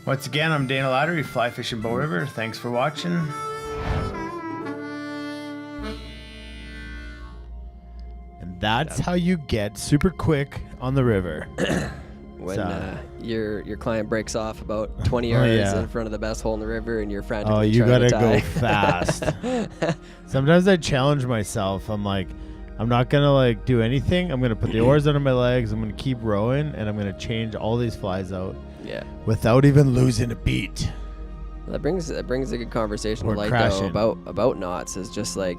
Once again, I'm Dana Lattery, Fly Fishing Bow River. Thanks for watching. And that's how you get super quick on the river. When your client breaks off about 20 yards in front of the best hole in the river and you're frantically you trying gotta to tie. go fast. Sometimes I challenge myself. I'm like, I'm not gonna like do anything. I'm gonna put the oars under my legs. I'm gonna keep rowing, and I'm gonna change all these flies out. Yeah. Without even losing a beat. That brings a good conversation Or to light crashing. though about knots. Is just like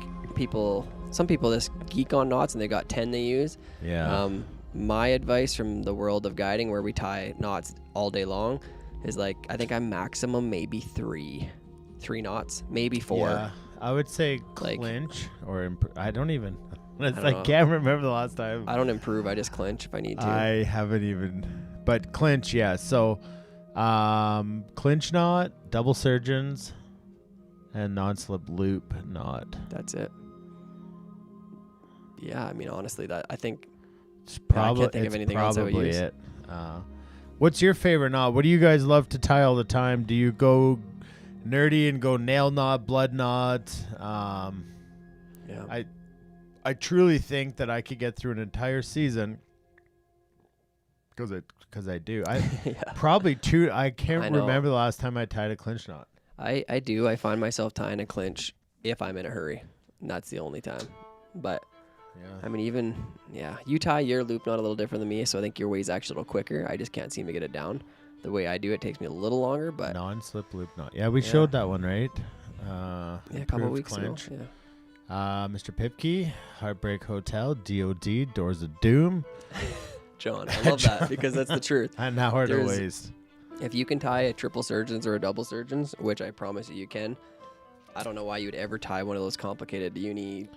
some people just geek on knots and they got 10 they use. Yeah. My advice from the world of guiding, where we tie knots all day long, is like I think I'm maximum maybe three knots, maybe 4. Yeah. I would say Like- clinch or I don't even. I don't know. can't remember the last time. I don't improve. I just clinch if I need to. I haven't even. But clinch, yeah. So, clinch knot, double surgeons, and non-slip loop knot. That's it. Yeah, I mean honestly, that I think. It's I probably can't think of anything else I would use. it. What's your favorite knot? What do you guys love to tie all the time? Do you go nerdy and go nail knot, blood knot? Yeah. I truly think that I could get through an entire season because I do. Yeah. Probably two. I can't I know. remember the last time I tied a clinch knot. I do. I find myself tying a clinch if I'm in a hurry. And that's the only time. But Yeah. I mean, you tie your loop knot a little different than me, so I think your way's actually a little quicker. I just can't seem to get it down. The way I do it takes me a little longer, but Non-slip loop knot. Yeah, we showed that one, right? a couple improved weeks clinch. ago. Yeah. Mr. Pipke, Heartbreak Hotel, DOD, Doors of Doom, John, I love that because that's the truth. and now Heart of There's- Waste. If you can tie a triple surgeons or a double surgeons, which I promise you can, I don't know why you'd ever tie one of those complicated uni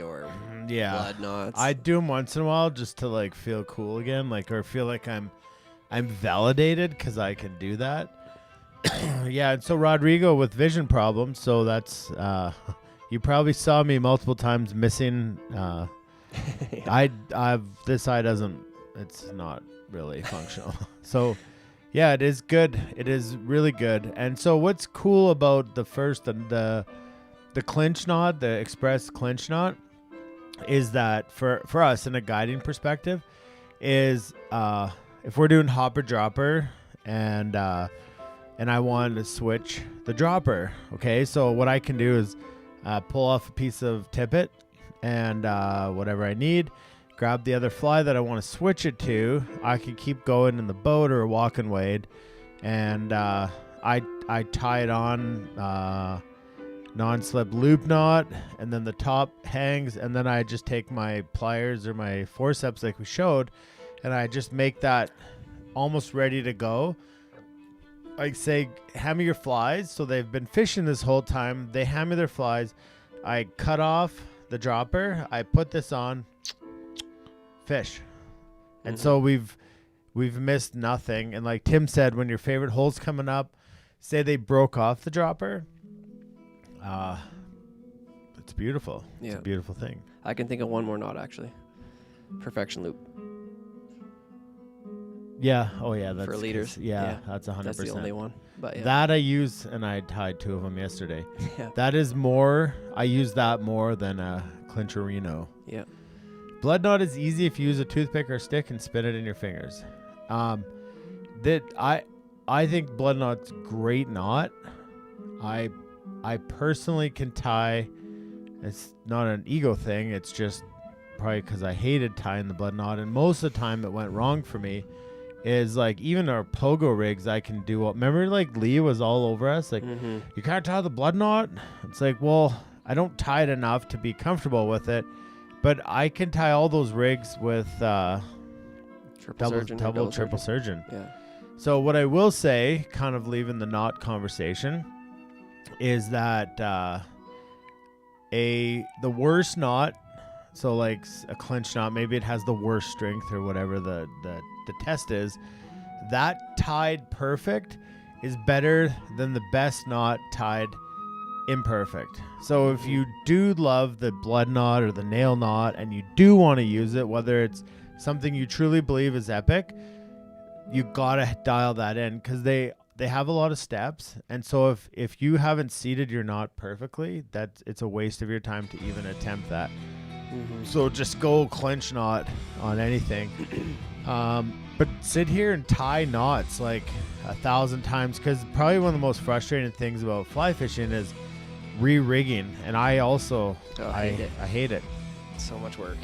or Yeah. blood knots. I do them once in a while just to like feel cool again, or feel like I'm validated because I can do that. Yeah, and so Rodrigo with vision problems, so that's you probably saw me multiple times missing. This eye it's not really functional. So yeah, it is good. It is really good. And so what's cool about the clinch knot, the express clinch knot, is that for us in a guiding perspective is if we're doing hopper dropper and I want to switch the dropper, okay, so what I can do is pull off a piece of tippet and whatever I need, grab the other fly that I want to switch it to. I can keep going in the boat or walking wade, and I tie it on non-slip loop knot, and then the top hangs, and then I just take my pliers or my forceps like we showed, and I just make that almost ready to go. I say, hammer your flies. So they've been fishing this whole time. They hammer their flies. I cut off the dropper. I put this on, fish. And so we've missed nothing. And like Tim said, when your favorite hole's coming up, say they broke off the dropper, it's beautiful. Yeah. It's a beautiful thing. I can think of one more knot, actually. Perfection loop. Yeah. Oh, yeah. That's For leaders. Yeah, that's 100%. That's the only one. But yeah. That I use, and I tied 2 of them yesterday. Yeah. That is more, I use that more than a Clincherino. Yeah. Blood knot is easy if you use a toothpick or stick and spin it in your fingers. That I think blood knot's great knot. I personally can tie. It's not an ego thing. It's just probably because I hated tying the blood knot, and most of the time it went wrong for me. Is like even our pogo rigs I can do. Remember, like Lee was all over us, like you can't tie the blood knot. It's like, well, I don't tie it enough to be comfortable with it, but I can tie all those rigs with double, triple surgeon. Yeah. So what I will say, kind of leaving the knot conversation, is that the worst knot, so like a clinch knot, maybe it has the worst strength or whatever the test is, that tied perfect is better than the best knot tied imperfect. So if you do love the blood knot or the nail knot and you do want to use it, whether it's something you truly believe is epic, you gotta dial that in, because they have a lot of steps, and so if you haven't seated your knot perfectly, it's a waste of your time to even attempt that. So just go clinch knot on anything. But sit here and tie knots like 1,000 times, because probably one of the most frustrating things about fly fishing is re-rigging, and I also I hate it. So much work.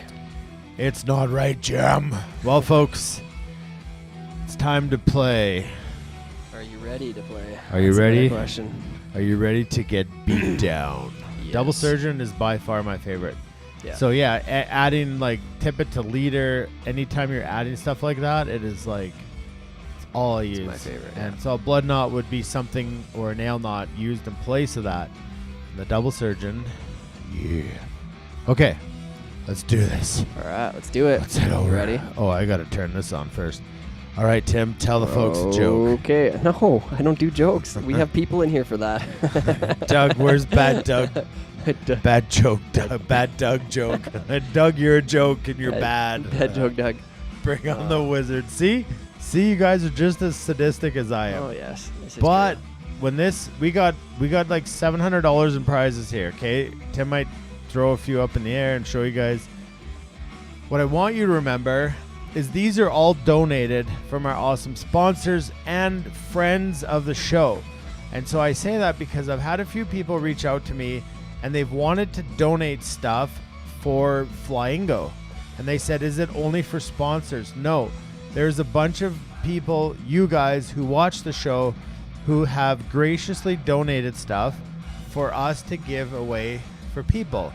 It's not right, Jim. Well, folks, it's time to play. Are you ready to play? Are you ready? Question. Are you ready to get beat down? Yes. Double surgeon is by far my favorite. Yeah. So yeah, adding like tippet to leader, anytime you're adding stuff like that, it is like it's all I use. It's my favorite. And so a blood knot would be something, or a nail knot used in place of that. The double surgeon. Yeah. Okay. Let's do this. All right, let's do it. Let's head over. Ready? Oh, I got to turn this on first. All right, Tim, tell the folks a joke. Okay. No, I don't do jokes. We have people in here for that. Doug, where's Bad Doug? Bad joke, Doug. Bad Doug joke. Doug, you're a joke and you're bad. Bad joke, Doug. Bring on the wizard. See, you guys are just as sadistic as I am. Oh yes. This is But true. when we got like $700 in prizes here. Okay, Tim might throw a few up in the air and show you guys. What I want you to remember is these are all donated from our awesome sponsors and friends of the show. And so I say that because I've had a few people reach out to me and they've wanted to donate stuff for Flyingo. And they said, is it only for sponsors? No, there's a bunch of people, you guys who watch the show, who have graciously donated stuff for us to give away for people.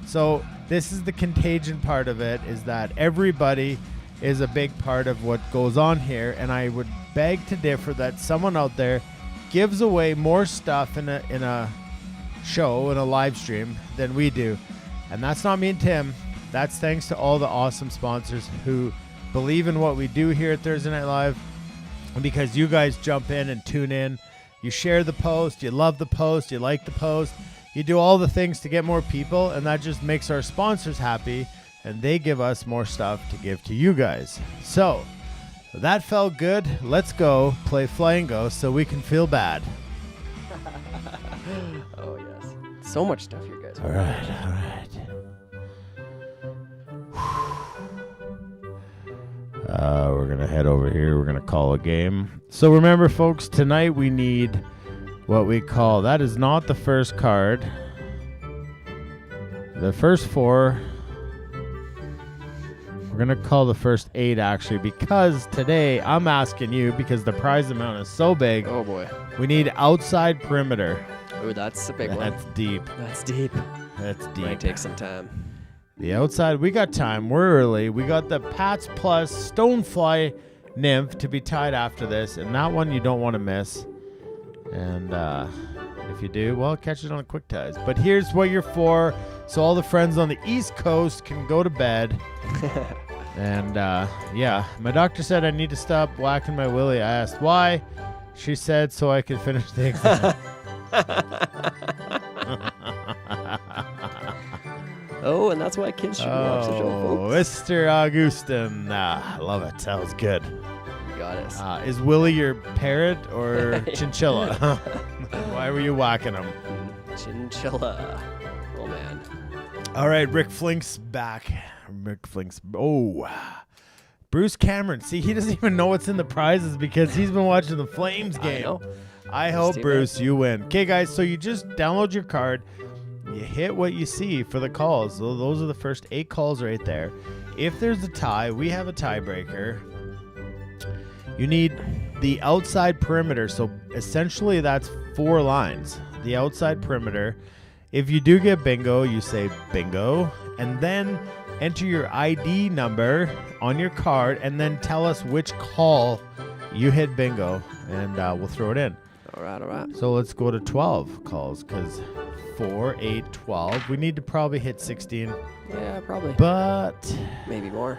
So this is the contagion part of it, is that everybody is a big part of what goes on here, and I would beg to differ that someone out there gives away more stuff in a show, in a live stream, than we do. And that's not me and Tim. That's thanks to all the awesome sponsors who believe in what we do here at Thursday Night Live. And because you guys jump in and tune in, you share the post, you love the post, you like the post, you do all the things to get more people, and that just makes our sponsors happy, and they give us more stuff to give to you guys. So that felt good. Let's go play Flyingo so we can feel bad. Oh yes. So much stuff here, guys. All right. We're going to head over here. We're going to call a game. So remember, folks, tonight we need what we call, that is not the first card. The first 4, we're going to call the first 8 actually, because today I'm asking you, because the prize amount is so big. Oh boy. We need outside perimeter. Ooh, that's a big one. That's deep. That's deep. That's deep. Might take some time. The outside, we got time. We're early. We got the Pats Plus Stonefly Nymph to be tied after this, and that one you don't want to miss. And if you do, well, catch it on quick ties. But here's what you're for, so all the friends on the East Coast can go to bed. And yeah, my doctor said I need to stop whacking my willy. I asked why. She said so I could finish the exam. Oh, and that's why kids should watch the show, folks. Mr. Augustin. I love it. That was good. You got us. Is Willie your parrot or chinchilla? Why were you whacking him? Chinchilla. Oh, man. All right, Rick Flink's back. Rick Flink's. Oh. Bruce Cameron. See, he doesn't even know what's in the prizes because he's been watching the Flames game. I know. I hope, Bruce, you win. Okay, guys, so you just download your card. You hit what you see for the calls. So those are the first 8 calls right there. If there's a tie, we have a tiebreaker. You need the outside perimeter. So essentially that's 4 lines. The outside perimeter. If you do get bingo, you say bingo. And then enter your ID number on your card and then tell us which call you hit bingo. And we'll throw it in. All right. So let's go to 12 calls because 4, 8, 12. We need to probably hit 16. Yeah, probably. But maybe more.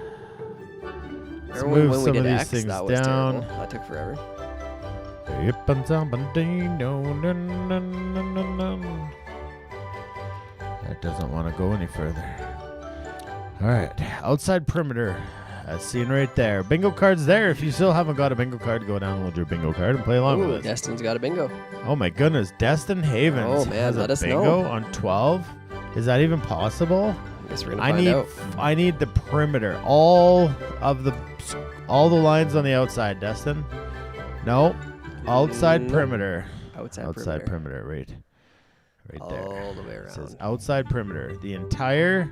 let's Remember move when we some did of these X, things that was down. terrible. That took forever. That doesn't want to go any further. All right. Outside perimeter. As seen right there. Bingo card's there. If you still haven't got a bingo card, go download your bingo card and play along with us. Destin's got a bingo. Oh my goodness. Destin Havens Oh, man, has let a us bingo know. on 12. Is that even possible? I guess we're gonna find out. I need the perimeter. All the lines on the outside, Destin. No. Outside Nope. perimeter. Outside perimeter. Right there. All the way It says around. outside perimeter. The entire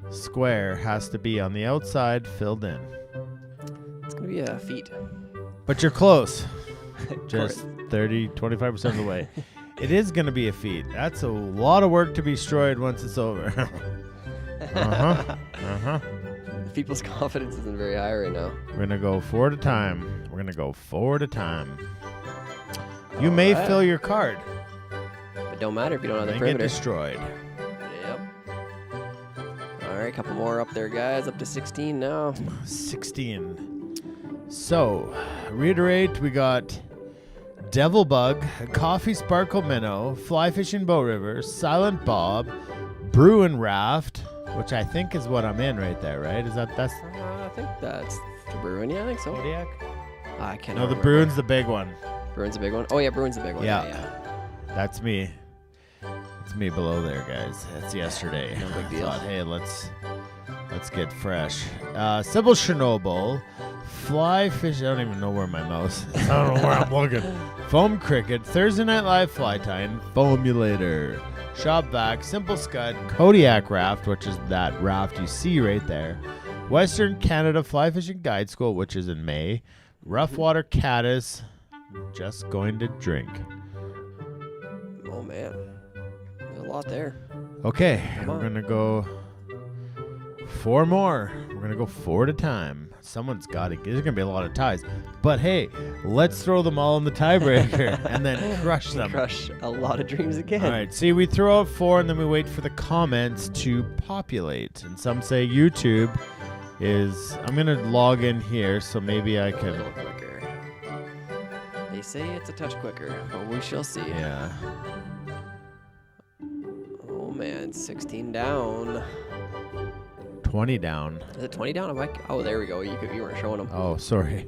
square has to be on the outside filled in. It's gonna be a feat. But you're close. Of Just course. 20-25% of the way. It is going to be a feat. That's a lot of work to be destroyed once it's over. People's confidence isn't very high right now. We're going to go 4 at a time. You may Alright. fill your card. But don't matter if you don't have the And get perimeter. destroyed. Yep. All right, a couple more up there, guys. Up to 16 now. 16. So, reiterate, we got Devil Bug, Coffee Sparkle Minnow, Fly Fishing Bow River, Silent Bob, Bruin Raft, which I think is what I'm in right there, right? That's I think that's the Bruin. Yeah, I think so. Kodiak? I can't No, the remember. Bruin's the big one. Bruin's a big one. Oh, yeah, Bruin's the big one. Yeah. Yeah. That's me. It's me below there, guys. That's yesterday. No big deal. Thought, hey, let's get fresh. Sybil Chernobyl, Fly Fish. I don't even know where my mouse is. I don't know where I'm looking. Foam Cricket, Thursday Night Live Fly Time, Foamulator, Shop Vac, Simple Scud, Kodiak Raft, which is that raft you see right there. Western Canada Fly Fishing Guide School, which is in May. Rough Water Caddis, just going to drink. Oh, man. There's a lot there. Okay, Come we're on. going to go 4 more. We're going to go 4 at a time. Someone's got it. There's going to be a lot of ties. But hey, let's throw them all in the tiebreaker and then crush them. Crush a lot of dreams again. All right, see, we throw out 4 and then we wait for the comments to populate. And some say YouTube is... I'm going to log in here so maybe I A can... little quicker. They say it's a touch quicker, but we shall see. Yeah. Oh, man. 16 down. 20 down. Is it 20 down? Oh, there we go. You weren't showing them. Oh, sorry.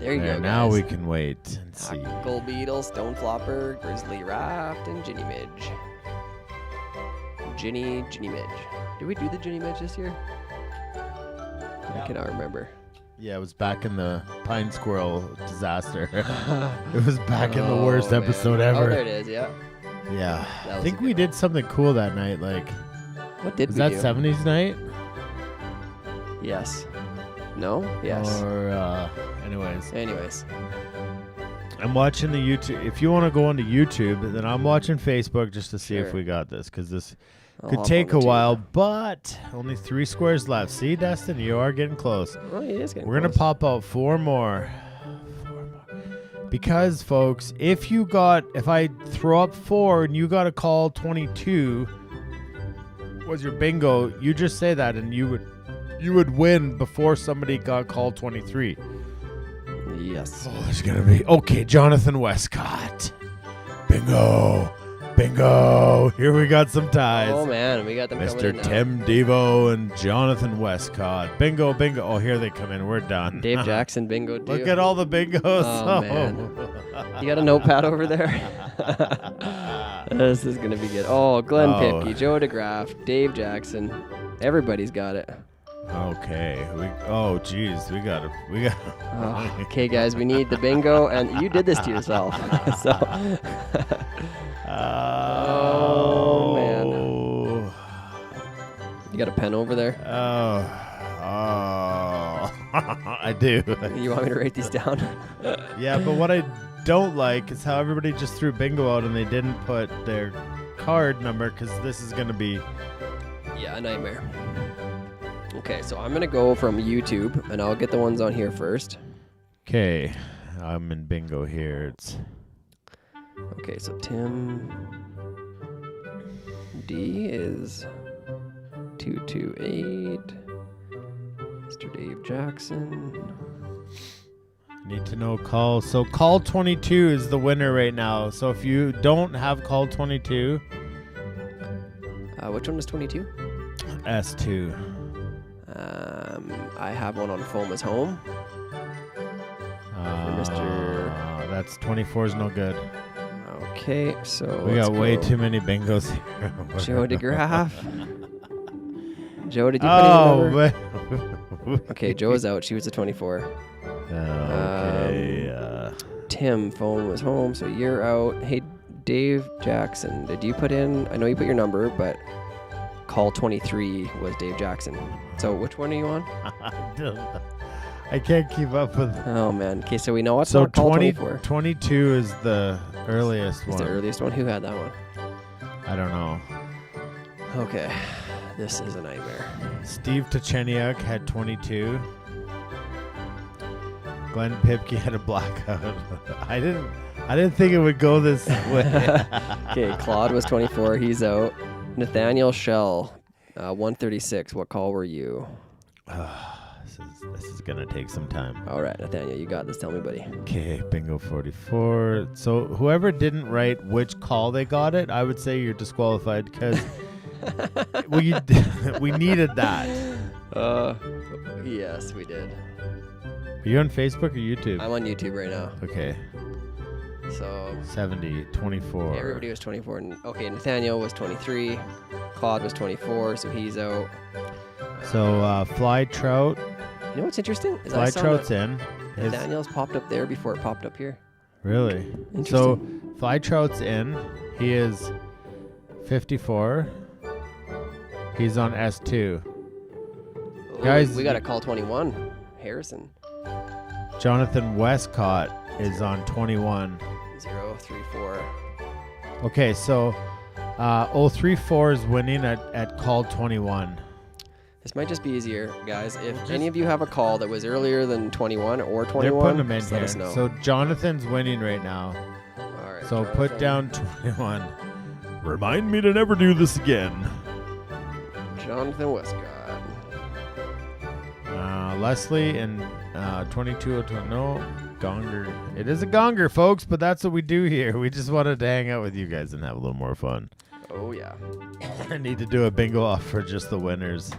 There you There, go, now guys. we can wait and see. Gold Beetle, Stone Flopper, Grizzly Raft, and Ginny Midge. Ginny Midge. Did we do the Ginny Midge this year? I cannot remember. Yeah, it was back in the Pine Squirrel disaster. It was back in the worst Oh, man. episode Oh, ever. there it is, yeah. Yeah. That I was think a we good did something cool that night. Like, What did was we that do? 70s night? Yes. No? Yes. Or, anyways. Anyways. I'm watching the YouTube. If you want to go onto YouTube, then I'm watching Facebook just to see if Sure. we got this, because this I'll could hop take on a the while, tube. but only 3 squares left. See, Dustin, you are getting close. Oh, it is getting We're going to close. pop out 4 more. 4 more. Because, folks, if I throw up 4 and you got a call 22 was your bingo, you just say that and you would win before somebody got called 23. Yes. Oh, there's going to be... Okay, Jonathan Westcott. Bingo. Here we got some ties. Oh, man. We got them coming Mr. in now. Tim Devo and Jonathan Westcott. Bingo. Oh, here they come in. We're done. Dave Jackson bingo, too. Look at all the bingos. Oh, man. You got a notepad over there? This is going to be good. Oh, Glenn Pipke, Joe DeGraff, Dave Jackson. Everybody's got it. Okay. Geez. We got. Oh, okay, guys, we need the bingo, and you did this to yourself. So, oh man, you got a pen over there? I do. You want me to write these down? Yeah, but what I don't like is how everybody just threw bingo out and they didn't put their card number, because this is gonna be. Yeah, a nightmare. Okay, so I'm gonna go from YouTube, and I'll get the ones on here first. Okay, I'm in bingo here. It's Okay, so Tim D is 228. Mr. Dave Jackson. need to know call. So call 22 is the winner right now. So if you don't have call 22, Which one was 22? S2. I have one on Foam is Home. Mr. That's 24 is no good. Okay, so We let's got way go. too many bingos here. Joe DeGraff. Joe, did you put in your number? man. Okay, Joe is out. She was a 24. Okay. Tim, Phone was home, so you're out. Hey, Dave Jackson, did you put in? I know you put your number, but call 23 was Dave Jackson. So which one are you on? I can't keep up with. Oh man. Okay, so we know what's So not call 20, 24. 22 is the earliest Is one. the earliest one? Who had that one? I don't know. Okay, this is a nightmare. Steve Tacheniuk had 22. Glenn Pipke had a blackout. I didn't think it would go this way. Okay, Claude was 24. He's out. Nathaniel Shell, 136. What call were you? This is gonna take some time. All right, Nathaniel, you got this. Tell me, buddy. Okay, bingo 44. So whoever didn't write which call they got it, I would say you're disqualified because we needed that. Yes, we did. Are you on Facebook or YouTube? I'm on YouTube right now. Okay, So 70, 24. everybody was 24. Okay, Nathaniel was 23. Claude was 24, so he's out. So Fly Trout. You know what's interesting? Is I Fly saw Trout's that in. His- Nathaniel's popped up there before it popped up here. Really? So Fly Trout's in. He is 54. He's on S2. Oh, Guys- we got to call 21. Harrison. Jonathan Westcott is on 21. 034. Okay, so 034 is winning at call 21. This might just be easier, guys. If any of you have a call that was earlier than 21 or 21, They're putting them in just let here. us know. So Jonathan's winning right now. All right. So put Jonathan. down 21. Remind me to never do this again. Jonathan Westcott. Leslie and 2202. No, Gonger. It is a Gonger, folks, but that's what we do here. We just wanted to hang out with you guys and have a little more fun. Oh, yeah. I need to do a bingo off for just the winners.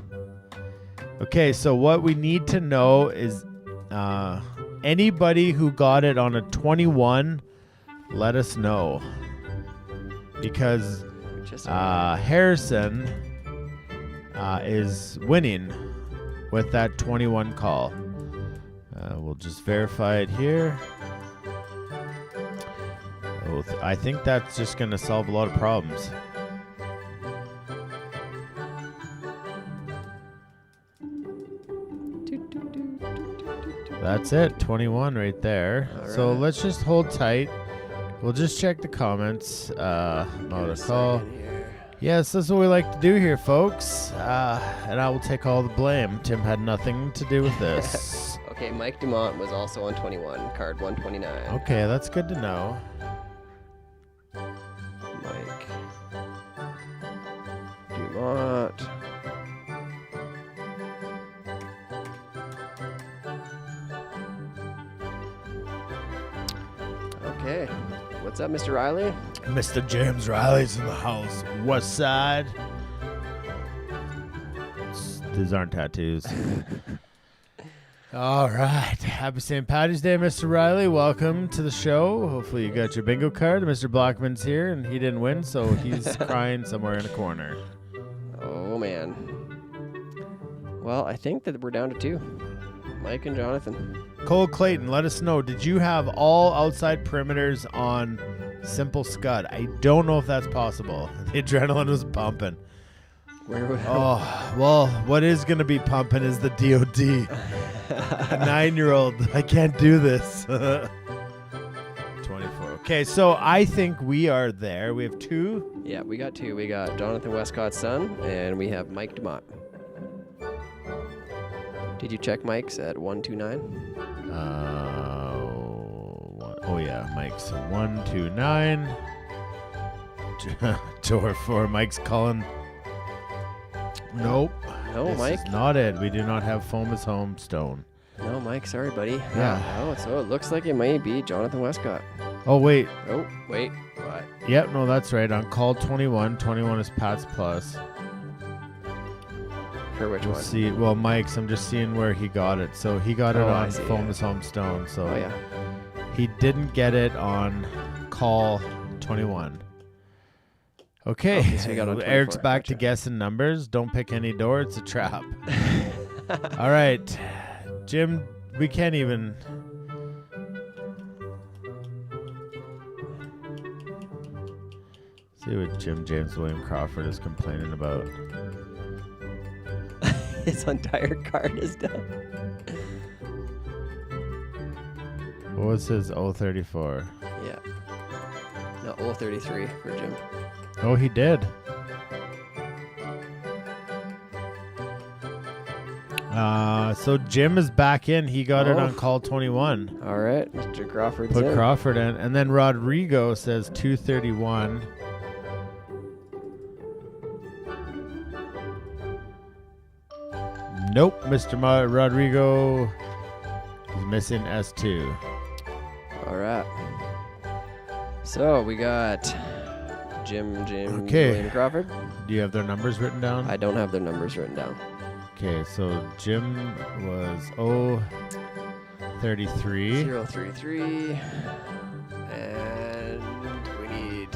Okay, so what we need to know is anybody who got it on a 21, let us know. Because Just Harrison is winning with that 21 call. We'll just verify it here. I think that's just going to solve a lot of problems. That's it. 21 right there. All So right. let's just hold tight. We'll just check the comments. Give it Not a a call. second here. Yes, that's what we like to do here, folks. And I will take all the blame. Tim had nothing to do with this. Okay, Mike Dumont was also on 21, card 129. Okay, that's good to know. Mike Dumont. Okay, what's up, Mr. Riley? Mr. James Riley's in the house. West Side. These aren't tattoos. All right. Happy St. Paddys Day, Mr. Riley. Welcome to the show. Hopefully you got your bingo card. Mr. Blackman's here, and he didn't win, so he's crying somewhere in a corner. Oh, man. Well, I think that we're down to 2. Mike and Jonathan. Cole Clayton, let us know. Did you have all outside perimeters on Simple Scud? I don't know if that's possible. The adrenaline was pumping. Oh, well, what is going to be pumping is the DOD. A 9-year-old. I can't do this. 24. Okay, so I think we are there. We have 2. Yeah, we got 2. We got Jonathan Westcott's son, and we have Mike Dumont. Did you check Mike's at 129? Oh yeah, Mike's 129. Door 4. Mike's calling. Nope. No, This Mike. is not it. We do not have foam as home stone. No, Mike. Sorry, buddy. Yeah. Oh, so it looks like it may be Jonathan Westcott. Oh wait. Oh, wait. What? Yep. No, that's right. On call 21. 21 is Pat's plus. For which We'll one? see. Well, Mike's. I'm just seeing where he got it. So he got it Oh, I on see, foam yeah. as home stone. So Oh, yeah. he didn't get it on call 21. Okay, so we got on Eric's 24, back to gotcha. guessing numbers. Don't pick any door. It's a trap. All right, Jim, we can't even. See what Jim James William Crawford is complaining about. His entire card is done. What was his 034? Yeah. No, 033 for Jim. Oh, he did. So Jim is back in. He got it Oh. on call 21. All right, Mr. Crawford's Put in. Crawford in. And then Rodrigo says 231. Nope, Mr. Rodrigo is missing S2. All right. So we got Jim Okay. William Crawford. Do you have their numbers written down? I don't have their numbers written down. Okay, so Jim was 033. 033. And we need.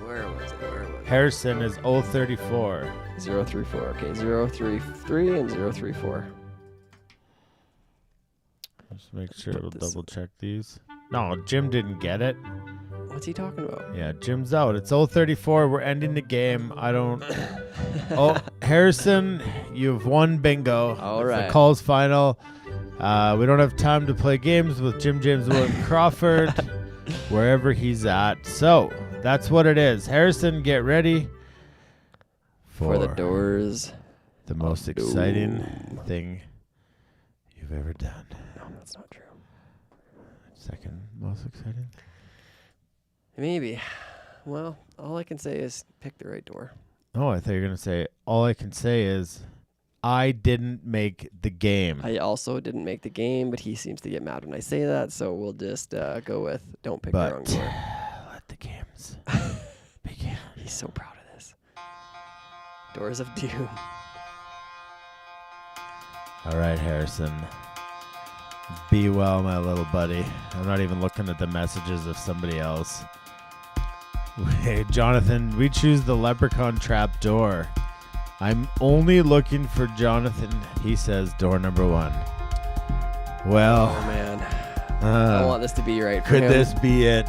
Where was it? Harrison is 034. 034. Okay, 033 and 034. Just make sure Put it'll this- double check these. No, Jim didn't get it. What's he talking about? Yeah, Jim's out. It's 034. We're ending the game. I don't. Oh, Harrison, you've won bingo. All It's right. The call's final. We don't have time to play games with Jim James William Crawford, wherever he's at. So that's what it is. Harrison, get ready For the doors. the most of exciting doom. thing you've ever done. No, that's not true. Second most exciting. Maybe. Well, all I can say is pick the right door. Oh, I thought you were going to say, all I can say is, I didn't make the game. I also didn't make the game, but he seems to get mad when I say that, so we'll just go with don't pick the wrong But door. let the games begin. He's so proud of this. Doors of Doom. All right, Harrison. Be well, my little buddy. I'm not even looking at the messages of somebody else. Hey, Jonathan, we choose the leprechaun trap door. I'm only looking for Jonathan. He says door number 1. Well, Oh, man. I want this to be right for could him. this be it?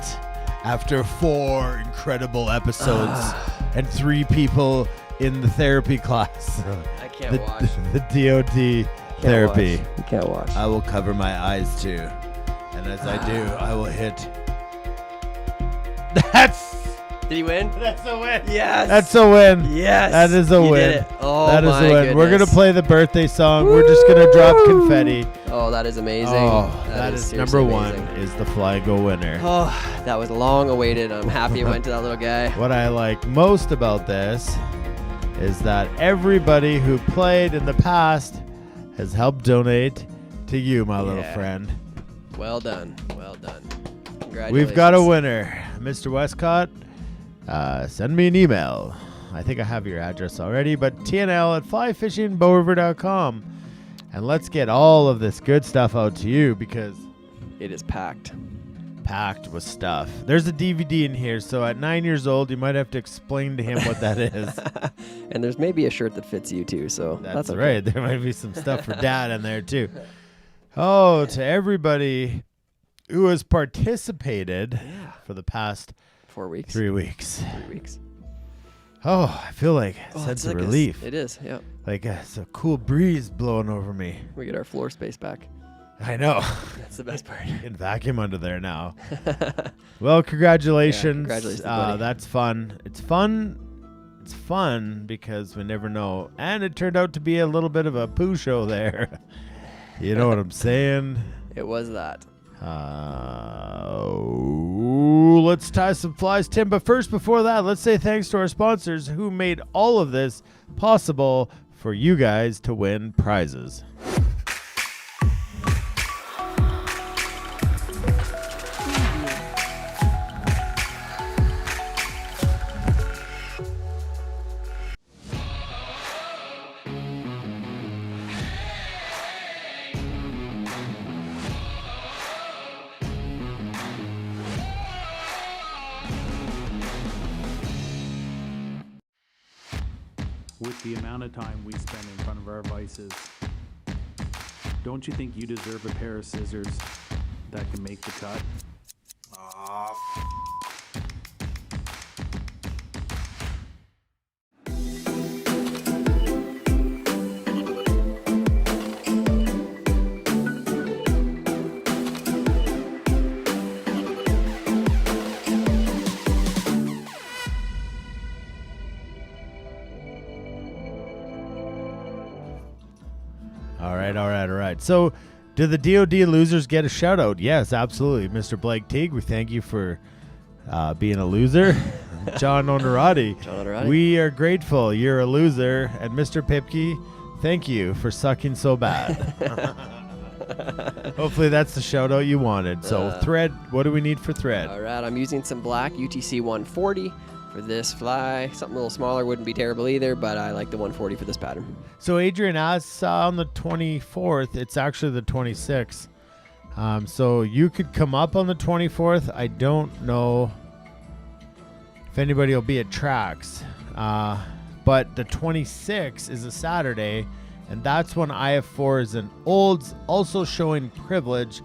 After 4 incredible episodes and 3 people in the therapy class, I can't watch. the DOD therapy. You can't watch. I will cover my eyes too. And as I do, I will hit. Did he win? That's a win. Yes. That's a win. Yes. That is a He win. did it. Oh, that is my a win. We're going to goodness. play the birthday song. We're just going to drop confetti. Oh, that is amazing. Oh, that is seriously number one amazing. is the Flygo winner. Oh, that was long awaited. I'm happy it went to that little guy. What I like most about this is that everybody who played in the past has helped donate to you, my little friend. Well done. Well done. Congratulations. We've got a winner. Mr. Westcott, send me an email. I think I have your address already, but tnl@flyfishingbowriver.com. And let's get all of this good stuff out to you because it is packed with stuff. There's a DVD in here, so at 9 years old, you might have to explain to him what that is. And there's maybe a shirt that fits you too, so that's okay. Right. There might be some stuff for Dad in there too. Oh, to everybody who has participated for the past 4 weeks. 3 weeks. 3 weeks. Oh, I feel like a sense of relief. It is, yeah. Like it's a cool breeze blowing over me. We get our floor space back. I know. That's the best part. Can vacuum under there now. Well, congratulations. Yeah, congratulations, buddy. That's fun. It's fun. It's fun because we never know. And it turned out to be a little bit of a poo show there. You know what I'm saying? It was that. Let's tie some flies, Tim. But first, before that, let's say thanks to our sponsors who made all of this possible for you guys to win prizes. With the amount of time we spend in front of our vices, don't you think you deserve a pair of scissors that can make the cut? All right. So, do the DOD losers get a shout out? Yes, absolutely. Mr. Blake Teague, we thank you for being a loser. John Onorati, we are grateful you're a loser. And Mr. Pipke, thank you for sucking so bad. Hopefully that's the shout out you wanted. So, thread, what do we need for thread? All right, I'm using some black UTC 140 for this fly. Something a little smaller wouldn't be terrible either, but I like the 140 for this pattern. So Adrian asks on the 24th, it's actually the 26th. So you could come up on the 24th. I don't know if anybody will be at Trax. But the 26th is a Saturday, and that's when IF4 is an Olds, also showing Privilege,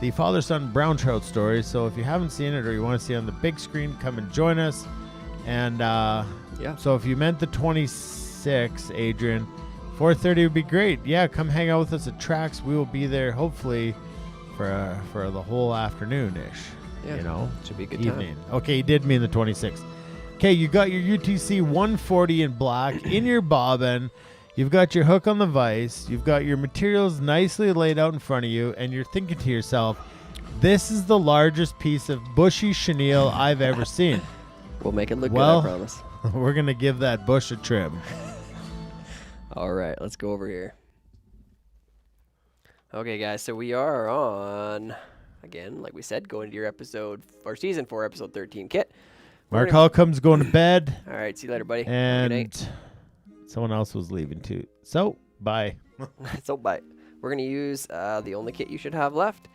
the father-son brown trout story. So if you haven't seen it or you want to see it on the big screen, come and join us. And so if you meant the 26th, Adrian, 4:30 would be great. Yeah, come hang out with us at Trax. We will be there hopefully for the whole afternoon-ish. Yeah, you know, should be a good evening. time. Okay, you did mean the 26th. Okay, you got your UTC 140 in black in your bobbin. You've got your hook on the vise. You've got your materials nicely laid out in front of you, and you're thinking to yourself, "This is the largest piece of bushy chenille I've ever seen." We'll make it look good, I promise. We're going to give that bush a trim. All right, let's go over here. Okay, guys, so we are on, again, like we said, going to your season 4, episode 13 kit. Mark Holcomb's going to bed. All right, see you later, buddy. And someone else was leaving too. So, bye. So, bye. We're going to use the only kit you should have left.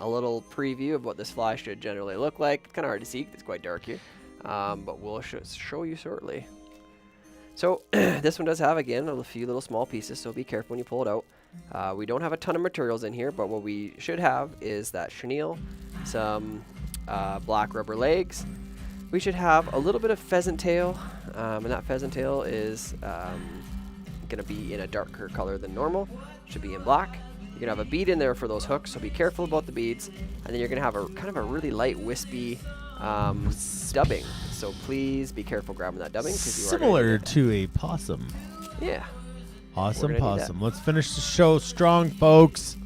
A little preview of what this fly should generally look like. It's kind of hard to see. It's quite dark here. But we'll show you shortly. So this one does have, again, a few little small pieces, so be careful when you pull it out. We don't have a ton of materials in here, but what we should have is that chenille, some black rubber legs. We should have a little bit of pheasant tail, and that pheasant tail is going to be in a darker color than normal. Should be in black. You're going to have a bead in there for those hooks, so be careful about the beads. And then you're going to have a kind of a really light, wispy dubbing. So please be careful grabbing that dubbing. Similar to a possum. Yeah. Awesome possum. Let's finish the show strong, folks.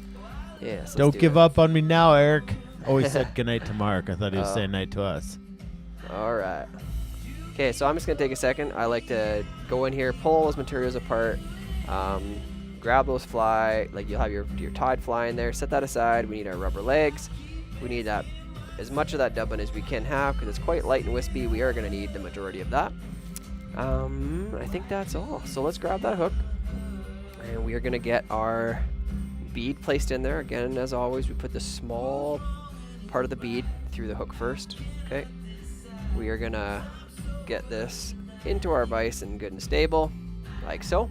Yes. Don't give up on me now, Eric. Oh, he said goodnight to Mark. I thought he was saying night to us. All right. Okay, so I'm just going to take a second. I like to go in here, pull all those materials apart, grab those fly. Like you'll have your tied fly in there. Set that aside. We need our rubber legs. We need that as much of that dubbing as we can have because it's quite light and wispy. We are going to need the majority of that. I think that's all. So let's grab that hook. And we are going to get our bead placed in there. Again, as always, we put the small part of the bead through the hook first. Okay. We are going to get this into our vise and good and stable, like so.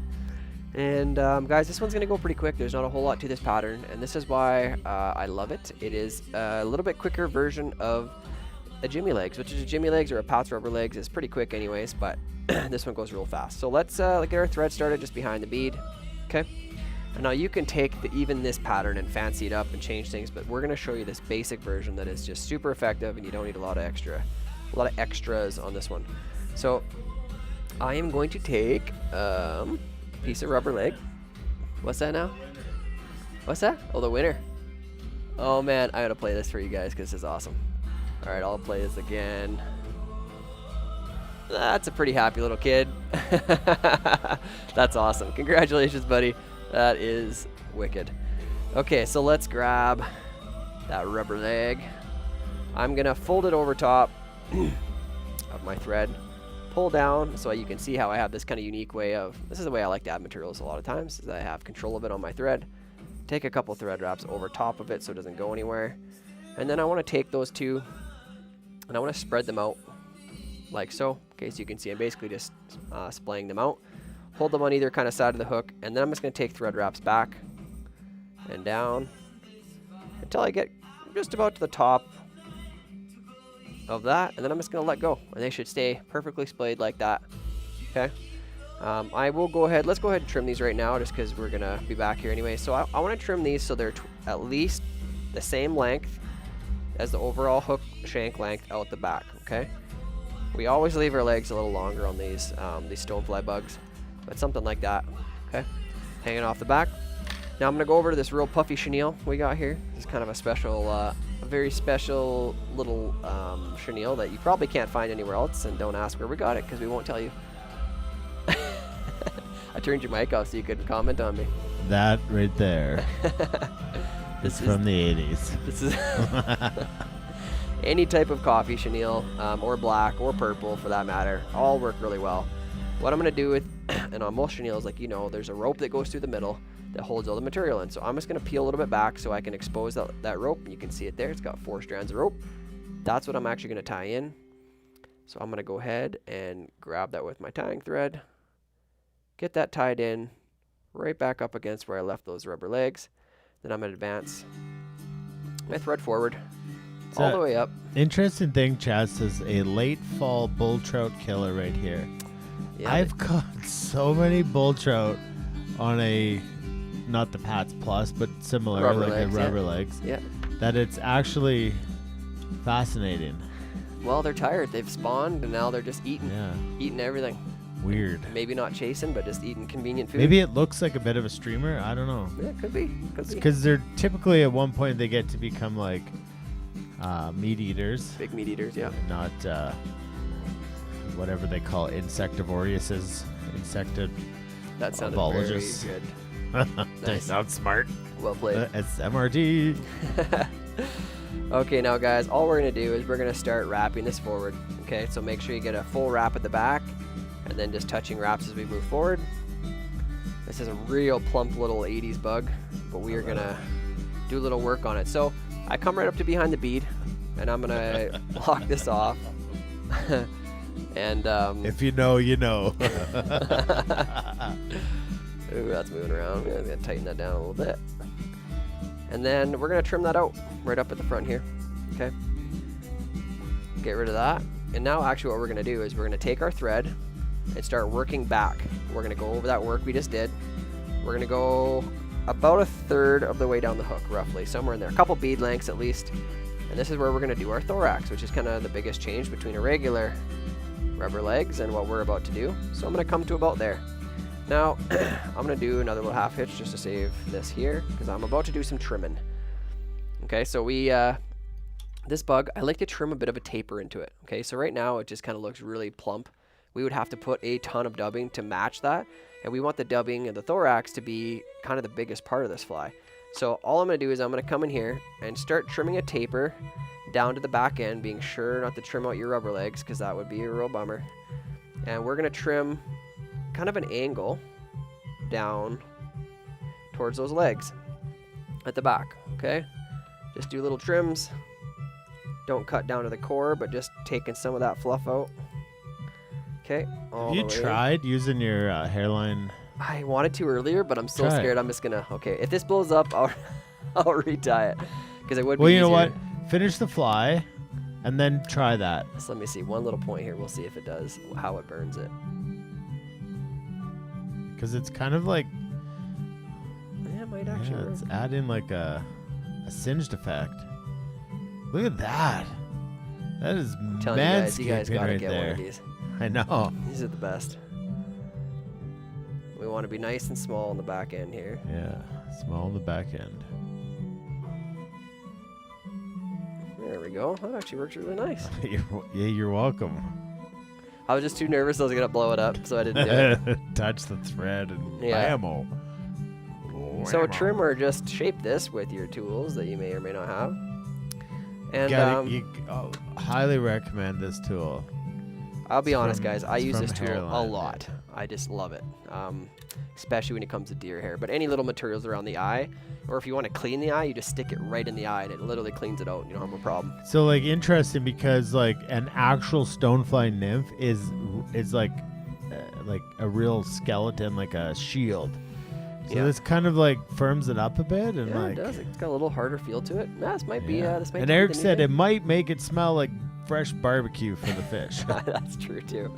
And guys, this one's going to go pretty quick. There's not a whole lot to this pattern, and this is why I love it. It is a little bit quicker version of a Jimmy Legs, which is a Jimmy Legs or a Pat's Rubber Legs. It's pretty quick anyways, but this one goes real fast. So let's get our thread started just behind the bead. Okay. And now you can take even this pattern and fancy it up and change things, but we're going to show you this basic version that is just super effective, and you don't need a lot of extras on this one. So I am going to take piece of rubber leg. What's that now? What's that? Oh, the winner. Oh man, I gotta play this for you guys because this is awesome. All right, I'll play this again. That's a pretty happy little kid. That's awesome. Congratulations, buddy. That is wicked. Okay, so let's grab that rubber leg. I'm gonna fold it over top of my thread, pull down so you can see how I have this kind of unique way of, this is the way I like to add materials a lot of times, is I have control of it on my thread. Take a couple thread wraps over top of it so it doesn't go anywhere. And then I want to take those two and I want to spread them out like so. Okay, so you can see I'm basically just splaying them out. Hold them on either kind of side of the hook, and then I'm just going to take thread wraps back and down until I get just about to the top of that, and then I'm just going to let go, and they should stay perfectly splayed like that. Okay. I will go ahead, let's go ahead and trim these right now just because we're going to be back here anyway. So I want to trim these so they're at least the same length as the overall hook shank length out the back. Okay. We always leave our legs a little longer on these stonefly bugs, but something like that. Okay. Hanging off the back. Now I'm going to go over to this real puffy chenille we got here. This is kind of a special, a very special little chenille that you probably can't find anywhere else, and don't ask where we got it because we won't tell you. I turned your mic off so you couldn't comment on me. That right there. This is from the 80s. This is any type of coffee chenille, or black or purple for that matter, all work really well. What I'm going to do with, and on most chenilles, like, you know, there's a rope that goes through the middle that holds all the material in. So I'm just going to peel a little bit back so I can expose that rope, and you can see it there. It's got 4 strands of rope. That's what I'm actually going to tie in. So I'm going to go ahead and grab that with my tying thread, get that tied in right back up against where I left those rubber legs. Then I'm going to advance my thread forward all the way up. Interesting thing, Chad says a late fall bull trout killer right here. Yeah, I've caught so many bull trout on a, not the Pat's Plus, but similar, rubber like legs, a rubber legs. Yeah. That it's actually fascinating. Well, they're tired. They've spawned, and now they're just eating everything. Weird. Maybe not chasing, but just eating convenient food. Maybe it looks like a bit of a streamer. I don't know. Yeah, could be. Because they're typically at one point they get to become like meat eaters. Big meat eaters, yeah. Not whatever they call insectivoruses. That sounded very good. They sound smart. Well played. It's MRT. Okay, now guys, all we're going to do is we're going to start wrapping this forward. Okay, so make sure you get a full wrap at the back, and then just touching wraps as we move forward. This is a real plump little 80s bug, but we are going to do a little work on it. So I come right up to behind the bead, and I'm going to lock this off. And if you know, you know. Ooh, that's moving around. I'm going to tighten that down a little bit. And then we're going to trim that out right up at the front here. Okay. Get rid of that. And now actually what we're going to do is we're going to take our thread, and start working back. We're going to go over that work we just did. We're going to go about a third of the way down the hook, roughly, somewhere in there. A couple bead lengths at least. And this is where we're going to do our thorax, which is kind of the biggest change between a regular rubber legs and what we're about to do. So I'm going to come to about there. Now, I'm going to do another little half hitch just to save this here, because I'm about to do some trimming. Okay, so this bug, I like to trim a bit of a taper into it. Okay, so right now it just kind of looks really plump. We would have to put a ton of dubbing to match that, and we want the dubbing and the thorax to be kind of the biggest part of this fly. So all I'm going to do is I'm going to come in here and start trimming a taper down to the back end, being sure not to trim out your rubber legs, because that would be a real bummer. And we're going to trim kind of an angle down towards those legs at the back. Okay, just do little trims. Don't cut down to the core, but just taking some of that fluff out. Okay. Have you tried using your hairline? I wanted to earlier, but I'm still scared. I'm just gonna. Okay, if this blows up, I'll retie it, because it would be Well, you know easier. what? Finish the fly, and then try that. So let me see one little point here. We'll see if it does, how it burns it. Because it's kind of like, Yeah, it might actually work. it's adding like a singed effect. Look at that. That is I'm telling you guys manscaping gotta right get one there. of these. I know. These are the best. We want to be nice and small on the back end here. Yeah, small on the back end. There we go. That actually works really nice. You're welcome. I was just too nervous I was gonna blow it up, so I didn't do it. Touch the thread and Yeah. blammo. So trim or just shape this with your tools that you may or may not have. And I'll highly recommend this tool. I'll be honest, from- guys, I it's use from this tool a Hairline. lot. I just love it, especially when it comes to deer hair. But any little materials around the eye, or if you want to clean the eye, you just stick it right in the eye and it literally cleans it out and you don't have a problem. So like interesting, because like an actual stonefly nymph is like a real skeleton, like a shield. So Yeah. this kind of like firms it up a bit, and Yeah, like it does. It's got a little harder feel to it. Nah, this might be. This might and be Eric the new said thing. it might make it smell like fresh barbecue for the fish. That's true too.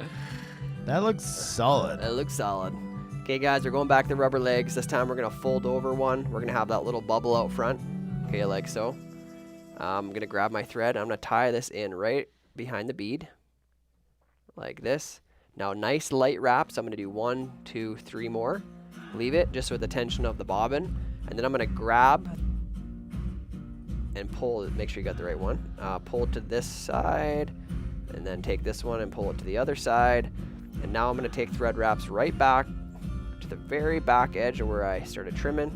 That looks solid. That looks solid. Okay, guys, we're going back to rubber legs. This time we're gonna fold over one. We're gonna have that little bubble out front. Okay, like so. I'm gonna grab my thread. I'm gonna tie this in right behind the bead, like this. Now, nice light wraps. I'm gonna do 1, 2, 3 more. Leave it just with the tension of the bobbin, and then I'm gonna grab and pull. Make sure you got the right one. Pull it to this side, and then take this one and pull it to the other side. And now I'm gonna take thread wraps right back to the very back edge of where I started trimming,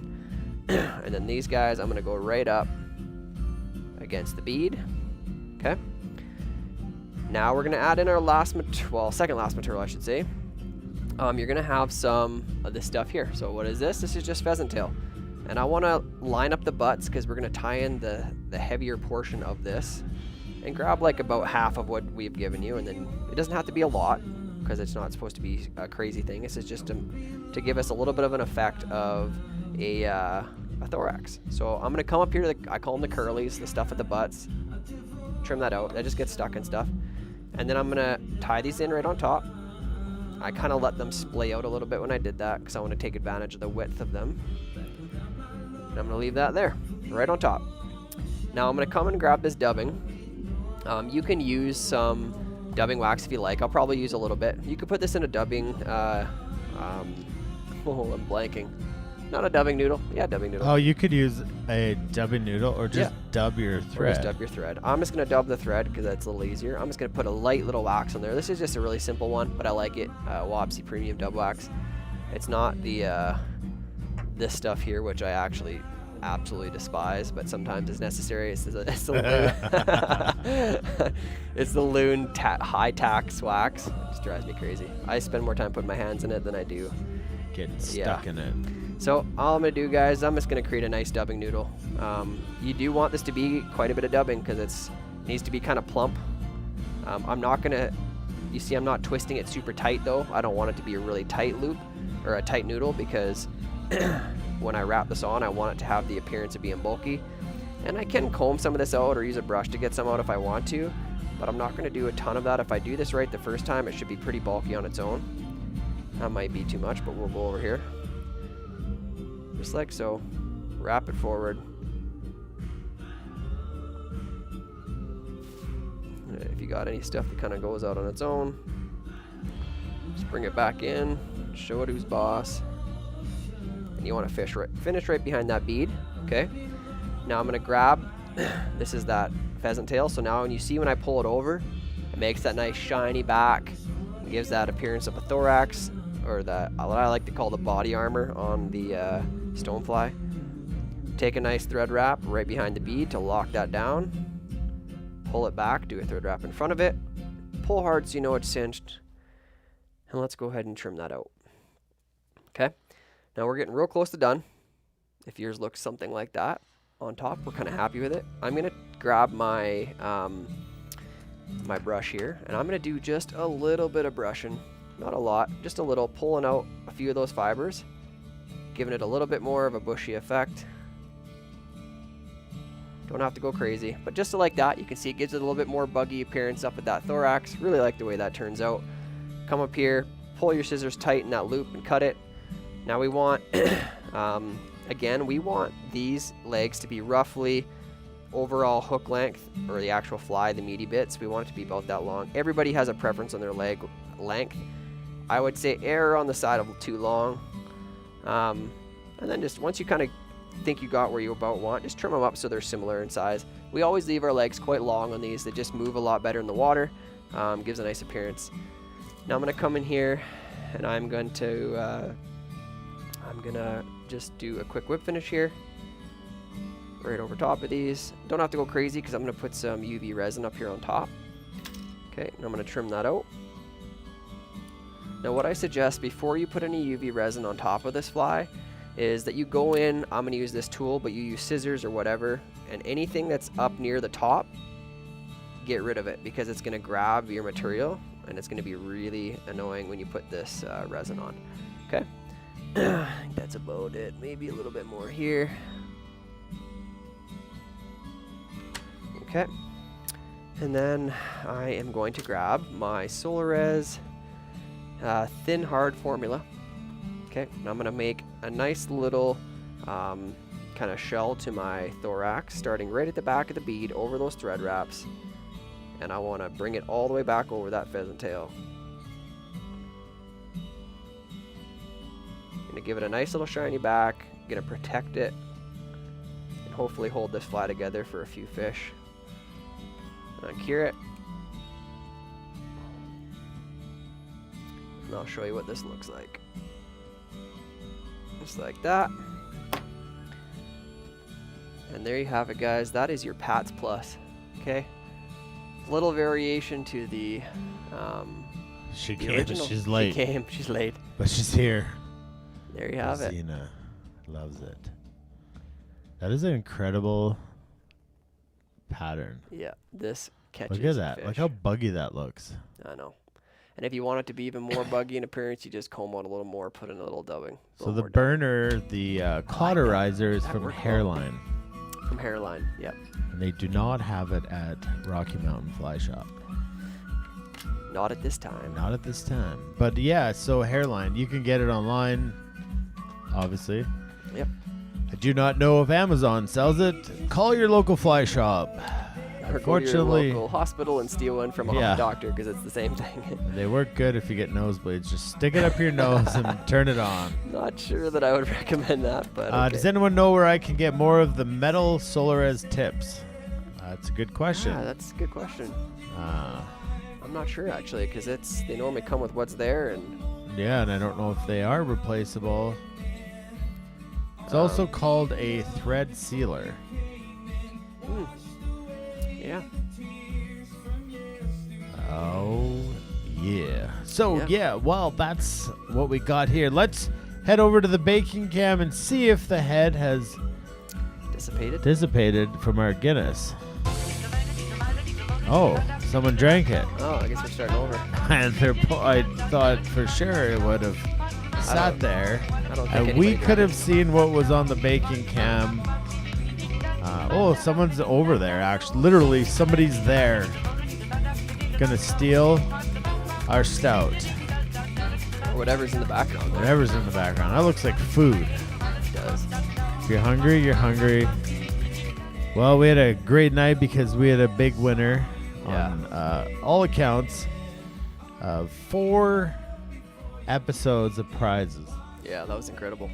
and then these guys I'm gonna go right up against the bead. Okay. Now we're gonna add in our second last material, I should say. You're gonna have some of this stuff here. So what is this? This is just pheasant tail. And I wanna line up the butts because we're gonna tie in the heavier portion of this and grab like about half of what we've given you. And then it doesn't have to be a lot because it's not supposed to be a crazy thing. This is just to give us a little bit of an effect of a thorax. So I'm gonna come up here to I call them the curlies, the stuff at the butts. Trim that out. That just gets stuck and stuff. And then I'm gonna tie these in right on top. I kind of let them splay out a little bit when I did that because I want to take advantage of the width of them. And I'm going to leave that there, right on top. Now I'm going to come and grab this dubbing. You can use some dubbing wax if you like. I'll probably use a little bit. You could put this in a dubbing, oh, I'm blanking. Not a dubbing noodle. Yeah, dubbing noodle. Oh, you could use a dubbing noodle or just dub your Or thread. just dub your thread. I'm just going to dub the thread because that's a little easier. I'm just going to put a light little wax on there. This is just a really simple one, but I like it. Wapsi Premium Dub Wax. It's not the this stuff here, which I actually absolutely despise, but sometimes it's necessary. It's the loon. It's the loon high tax wax. It just drives me crazy. I spend more time putting my hands in it than I do Getting stuck in it. So all I'm going to do, guys, I'm just going to create a nice dubbing noodle. You do want this to be quite a bit of dubbing because it needs to be kind of plump. I'm not going to, you see I'm not twisting it super tight though. I don't want it to be a really tight loop or a tight noodle because when I wrap this on, I want it to have the appearance of being bulky. And I can comb some of this out or use a brush to get some out if I want to. but I'm not going to do a ton of that. If I do this right the first time, it should be pretty bulky on its own. That might be too much, but we'll go over here. Just like so. Wrap it forward. If you got any stuff that kind of goes out on its own, just bring it back in, show it who's boss. And you want to finish right behind that bead, okay? Now I'm going to grab, this is that pheasant tail, so now when you see when I pull it over, it makes that nice shiny back, and gives that appearance of a thorax, or what I like to call the body armor on the stonefly. Take a nice thread wrap right behind the bead to lock that down. Pull it back, do a thread wrap in front of it, pull hard so you know it's cinched, and let's go ahead and trim that out. Okay, now we're getting real close to done. If yours looks something like that on top, we're kind of happy with it. I'm gonna grab my my brush here, and I'm gonna do just a little bit of brushing, not a lot, just a little, pulling out a few of those fibers, giving it a little bit more of a bushy effect. Don't have to go crazy, but just like that, you can see it gives it a little bit more buggy appearance up at that thorax. Really like the way that turns out. Come up here, pull your scissors tight in that loop and cut it. Now we want, again, we want these legs to be roughly overall hook length, or the actual fly, the meaty bits. We want it to be about that long. Everybody has a preference on their leg length. I would say err on the side of too long. And then just once you kind of think you got where you about want, just trim them up so they're similar in size. We always leave our legs quite long on these. They just move a lot better in the water. Gives a nice appearance. Now I'm going to come in here and I'm going to just do a quick whip finish here right over top of these. Don't have to go crazy because I'm going to put some UV resin up here on top. Okay, and I'm going to trim that out. Now what I suggest before you put any UV resin on top of this fly is that you go in, I'm going to use this tool, but you use scissors or whatever, and anything that's up near the top, get rid of it, because it's going to grab your material and it's going to be really annoying when you put this resin on. Okay, I think that's about it. Maybe a little bit more here. Okay, and then I am going to grab my Solares thin hard formula. Okay, and I'm going to make a nice little kind of shell to my thorax, starting right at the back of the bead over those thread wraps. And I want to bring it all the way back over that pheasant tail. Going to give it a nice little shiny back, going to protect it, and hopefully hold this fly together for a few fish. And uncure it. And I'll show you what this looks like. Just like that. And there you have it, guys. That is your Pats Plus. Okay, little variation to the She the came. original. She's late. She came. She's late. But she's here. There you have it. Zena loves it. That is an incredible pattern. Yeah, this catches. Look at that. Fish. Look how buggy that looks. I know. And if you want it to be even more buggy in appearance, you just comb out a little more, put in a little dubbing. So the burner, the cauterizer is from worked well. Hairline. From Hairline, yep. And they do not have it at Rocky Mountain Fly Shop. Not at this time. Not at this time. But yeah, so Hairline, you can get it online, obviously. Yep. I do not know if Amazon sells it. Call your local fly shop. Or go to your Unfortunately, local hospital and steal one from a doctor, because it's the same thing. they work good if you get nosebleeds. Just stick it up your nose and turn it on. Not sure that I would recommend that, but okay. Does anyone know where I can get more of the metal Solares tips? That's a good question. Yeah, that's a good question. I'm not sure actually, because they normally come with what's there, and yeah, and I don't know if they are replaceable. It's also called a thread sealer. Yeah. Oh, yeah. So, yeah, well, that's what we got here. Let's head over to the baking cam and see if the head has dissipated from our Guinness. Oh, someone drank it. Oh, I guess we're starting over. And I thought for sure it would have sat there. I don't think And we could have seen what was on the baking cam. Oh, someone's over there, actually. Literally, somebody's there. gonna steal our stout. Or whatever's in the background. There. Whatever's in the background. That looks like food. It does. If you're hungry, you're hungry. Well, we had a great night because we had a big winner on all accounts of 4 episodes of prizes. Yeah, that was incredible.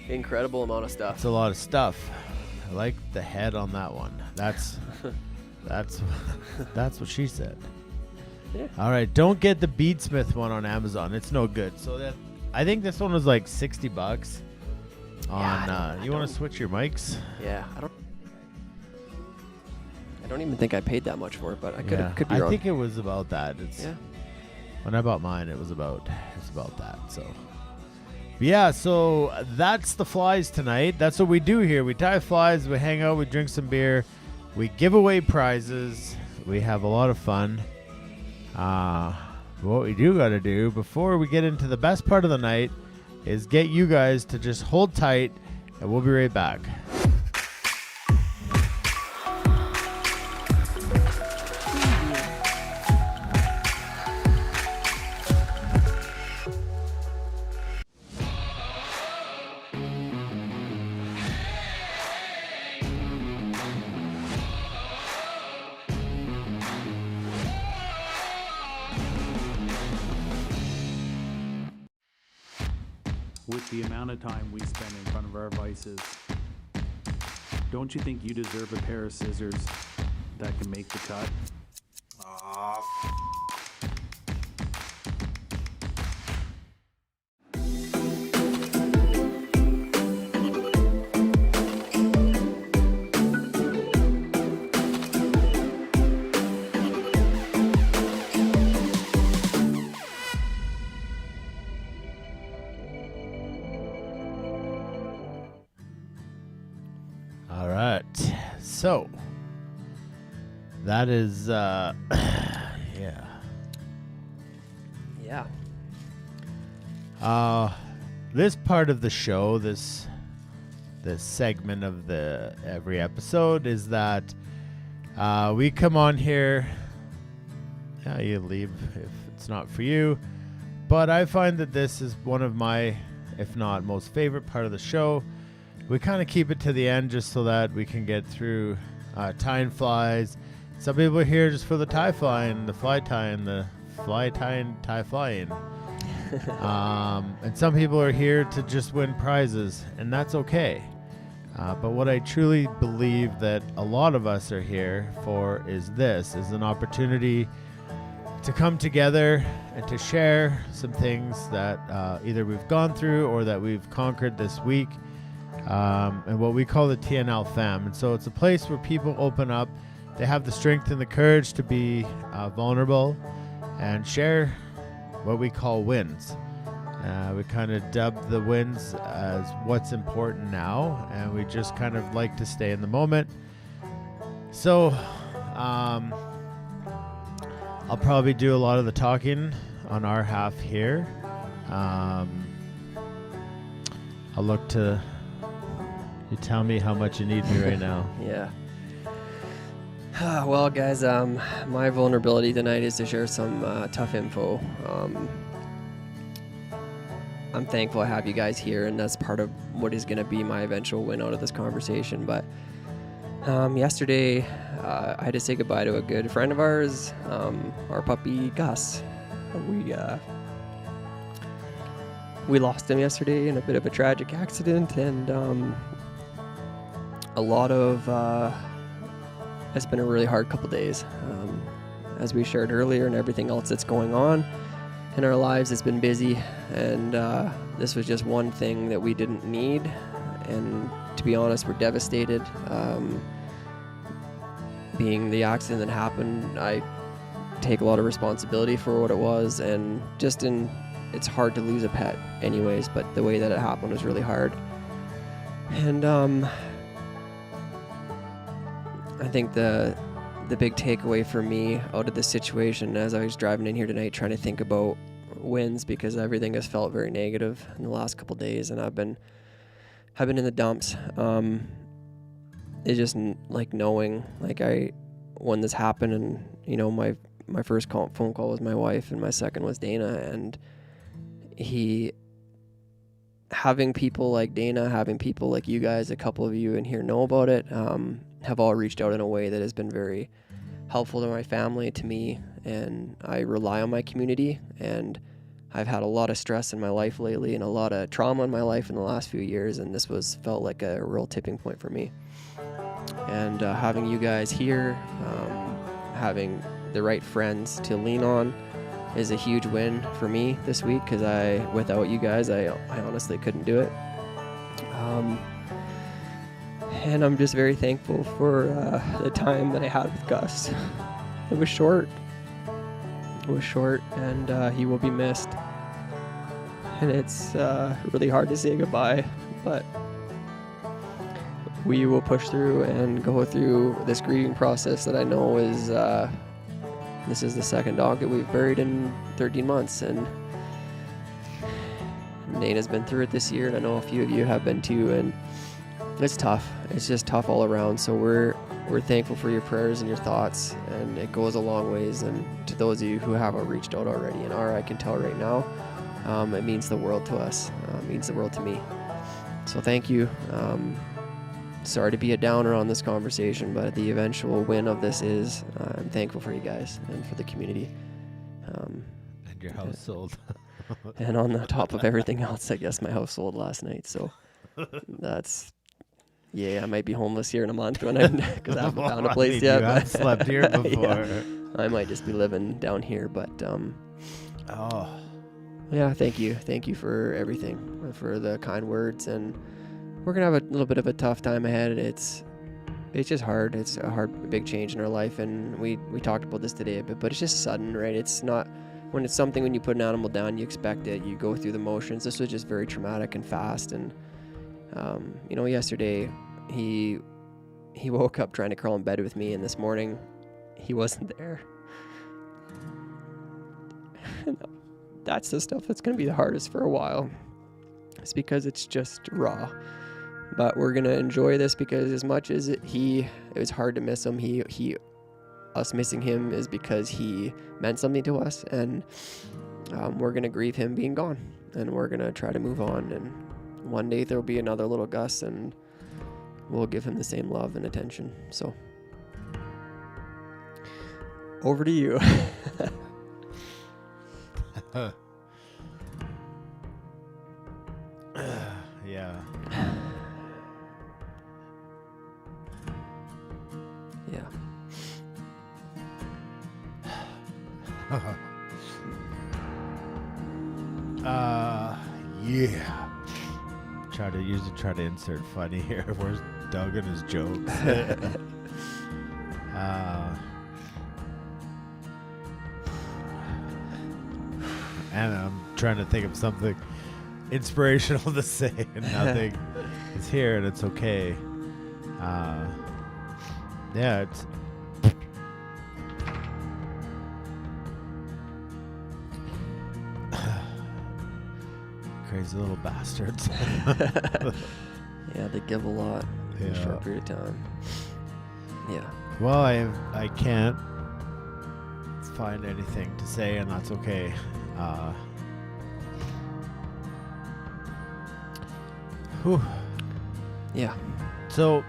Incredible amount of stuff. That's a lot of stuff. I like the head on that one. That's what she said. Yeah. All right, don't get the Beadsmith one on Amazon. It's no good. So I think this one was like $60 on you want to switch your mics? Yeah, I don't even think I paid that much for it, but I could be wrong. I think it was about that. When I bought mine, it was about that. So yeah, so that's the flies tonight. That's what we do here. We tie flies, we hang out, we drink some beer, we give away prizes, we have a lot of fun. What we do got to do before we get into the best part of the night is get you guys to just hold tight, and we'll be right back. With the amount of time we spend in front of our vices, don't you think you deserve a pair of scissors that can make the cut? All right. So that is yeah. This part of the show, this segment of the every episode is that we come on here. Yeah, you leave if it's not for you. But I find that this is one of my, if not most favorite part of the show. We kind of keep it to the end just so that we can get through tying flies. Some people are here just for the tie flying, the fly tying, the fly tying, tie flying. And some people are here to just win prizes, and that's okay. But what I truly believe that a lot of us are here for is an opportunity to come together and to share some things that either we've gone through or that we've conquered this week. And what we call the TNL fam. And so it's a place where people open up, they have the strength and the courage to be vulnerable and share what we call wins. We kind of dub the wins as what's important now, and we just kind of like to stay in the moment. So I'll probably do a lot of the talking on our half here. I'll look to you tell me how much you need me right now. Yeah. Well, guys, my vulnerability tonight is to share some tough info. I'm thankful I have you guys here, and that's part of what is going to be my eventual win out of this conversation. But yesterday, I had to say goodbye to a good friend of ours, our puppy Gus. We lost him yesterday in a bit of a tragic accident, and it's been a really hard couple days. As we shared earlier, and everything else that's going on in our lives has been busy, and this was just one thing that we didn't need, and to be honest, we're devastated. Being the accident that happened, I take a lot of responsibility for what it was, and it's hard to lose a pet anyways, but the way that it happened was really hard. And I think the big takeaway for me out of this situation, as I was driving in here tonight trying to think about wins, because everything has felt very negative in the last couple days, and I've been in the dumps. It's just like knowing, like when this happened, and my my first phone call was my wife, and my second was Dana. And having people like Dana, having people like you guys, a couple of you in here know about it, have all reached out in a way that has been very helpful to my family, to me, and I rely on my community. And I've had a lot of stress in my life lately and a lot of trauma in my life in the last few years, and this felt like a real tipping point for me. And having you guys here, having the right friends to lean on is a huge win for me this week, because without you guys, I honestly couldn't do it. And I'm just very thankful for the time that I had with Gus. It was short. And he will be missed. And it's really hard to say goodbye, but we will push through and go through this grieving process that I know is, this is the second dog that we've buried in 13 months, and Dana's been through it this year, and I know a few of you have been too, and it's tough. It's just tough all around, so we're thankful for your prayers and your thoughts, and it goes a long ways. And to those of you who haven't reached out already and are, I can tell right now, it means the world to us. It means the world to me. So thank you. Sorry to be a downer on this conversation, but the eventual win of this is I'm thankful for you guys and for the community. And your house sold. And on the top of everything else, I guess my house sold last night. So that's, I might be homeless here in a month because I haven't found a place yet. You haven't slept here before. Yeah, I might just be living down here, but yeah, thank you. Thank you for everything, for the kind words, and we're going to have a little bit of a tough time ahead. It's just hard. It's a big change in our life, and we talked about this today a bit, but it's just sudden, right? It's not, when it's something, when you put an animal down, you expect it, you go through the motions. This was just very traumatic and fast, and, yesterday he woke up trying to crawl in bed with me, and this morning he wasn't there. That's the stuff that's going to be the hardest for a while. It's because it's just raw. But we're going to enjoy this, because as much as it was hard to miss him, us missing him is because he meant something to us, and we're going to grieve him being gone, and we're going to try to move on, and one day there'll be another little Gus, and we'll give him the same love and attention. So over to you. Yeah. Yeah. Yeah. Try to insert funny here. Where's Doug and his jokes? And I'm trying to think of something inspirational to say, and nothing is here, and it's okay. It's crazy little bastards. Yeah, they give a lot in a short period of time. Yeah. Well, I can't find anything to say, and that's okay. Whew. Yeah. So,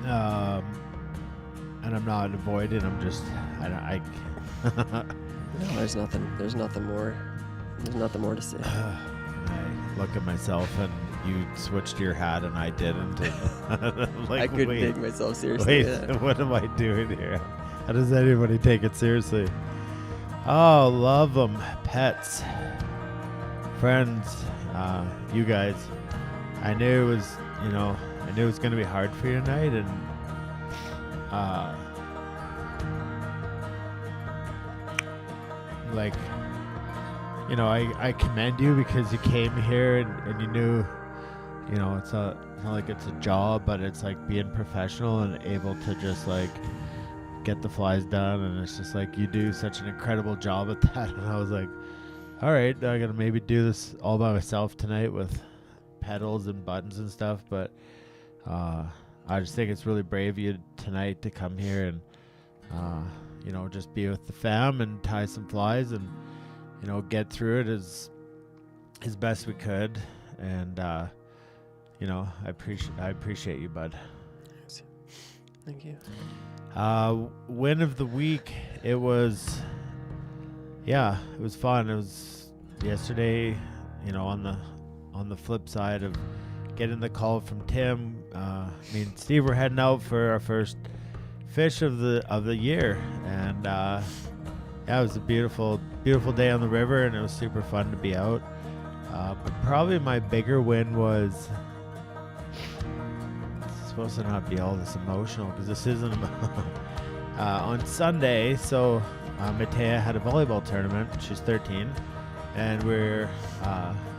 and I'm not avoiding. I'm just No, there's nothing more. There's nothing more to say. I look at myself, and you switched your hat, and I didn't. And I couldn't take myself seriously. What am I doing here? How does anybody take it seriously? Oh, love them. Pets. Friends. You guys. I knew it was, going to be hard for you tonight, and I commend you, because you came here and you knew, it's not like it's a job, but it's like being professional and able to just like get the flies done, and it's just like you do such an incredible job at that. And I was like, all right, I gotta maybe do this all by myself tonight with pedals and buttons and stuff, but I just think it's really brave of you tonight to come here, and just be with the fam and tie some flies and, get through it as best we could. And, I appreciate you, bud. Thank you. Win of the week. It was fun. It was yesterday, on the flip side of getting the call from Tim. Me and Steve were heading out for our first fish of the year, and it was a beautiful day on the river, and it was super fun to be out. But probably my bigger win was, it's supposed to not be all this emotional because this isn't on Sunday. So Matea had a volleyball tournament. She's 13, and we're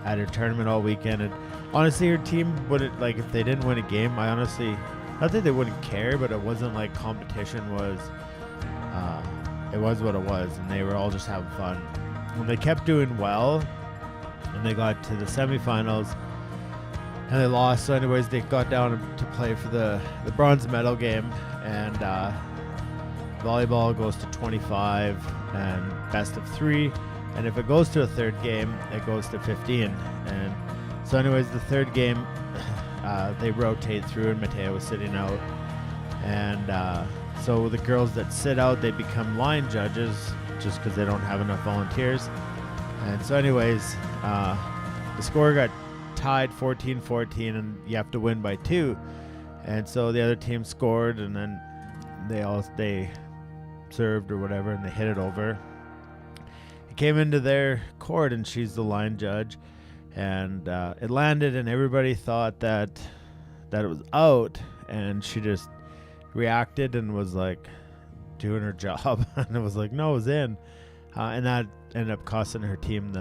at her tournament all weekend. And honestly, her team wouldn't, like, if they didn't win a game, I honestly, not that they wouldn't care, but it wasn't like competition was, it was what it was, and they were all just having fun. And they kept doing well, and they got to the semifinals, and they lost. So anyways, they got down to play for the bronze medal game, and volleyball goes to 25 and best of 3. And if it goes to a third game, it goes to 15. And so anyways, the third game, they rotate through, and Matea was sitting out. And so the girls that sit out, they become line judges just because they don't have enough volunteers. And so anyways, the score got tied 14-14, and you have to win by 2. And so the other team scored, and then they served or whatever, and they hit it over. It came into their court, and she's the line judge, and it landed, and everybody thought that it was out, and she just reacted and was like doing her job, and it was like, no, it was in, and that ended up costing her team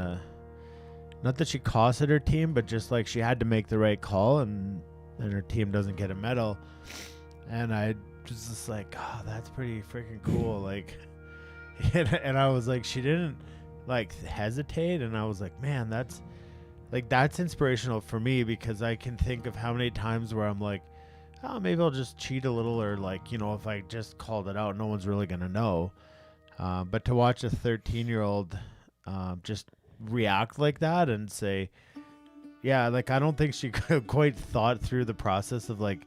not that she costed her team, but just like she had to make the right call, and her team doesn't get a medal. And I was just like, oh, that's pretty freaking cool. Like, and I was like, she didn't like hesitate, and I was like, man, that's inspirational for me, because I can think of how many times where I'm like, oh, maybe I'll just cheat a little, or like, if I just called it out, no one's really gonna know. But to watch a 13-year-old just react like that and say, yeah, like, I don't think she quite thought through the process of like,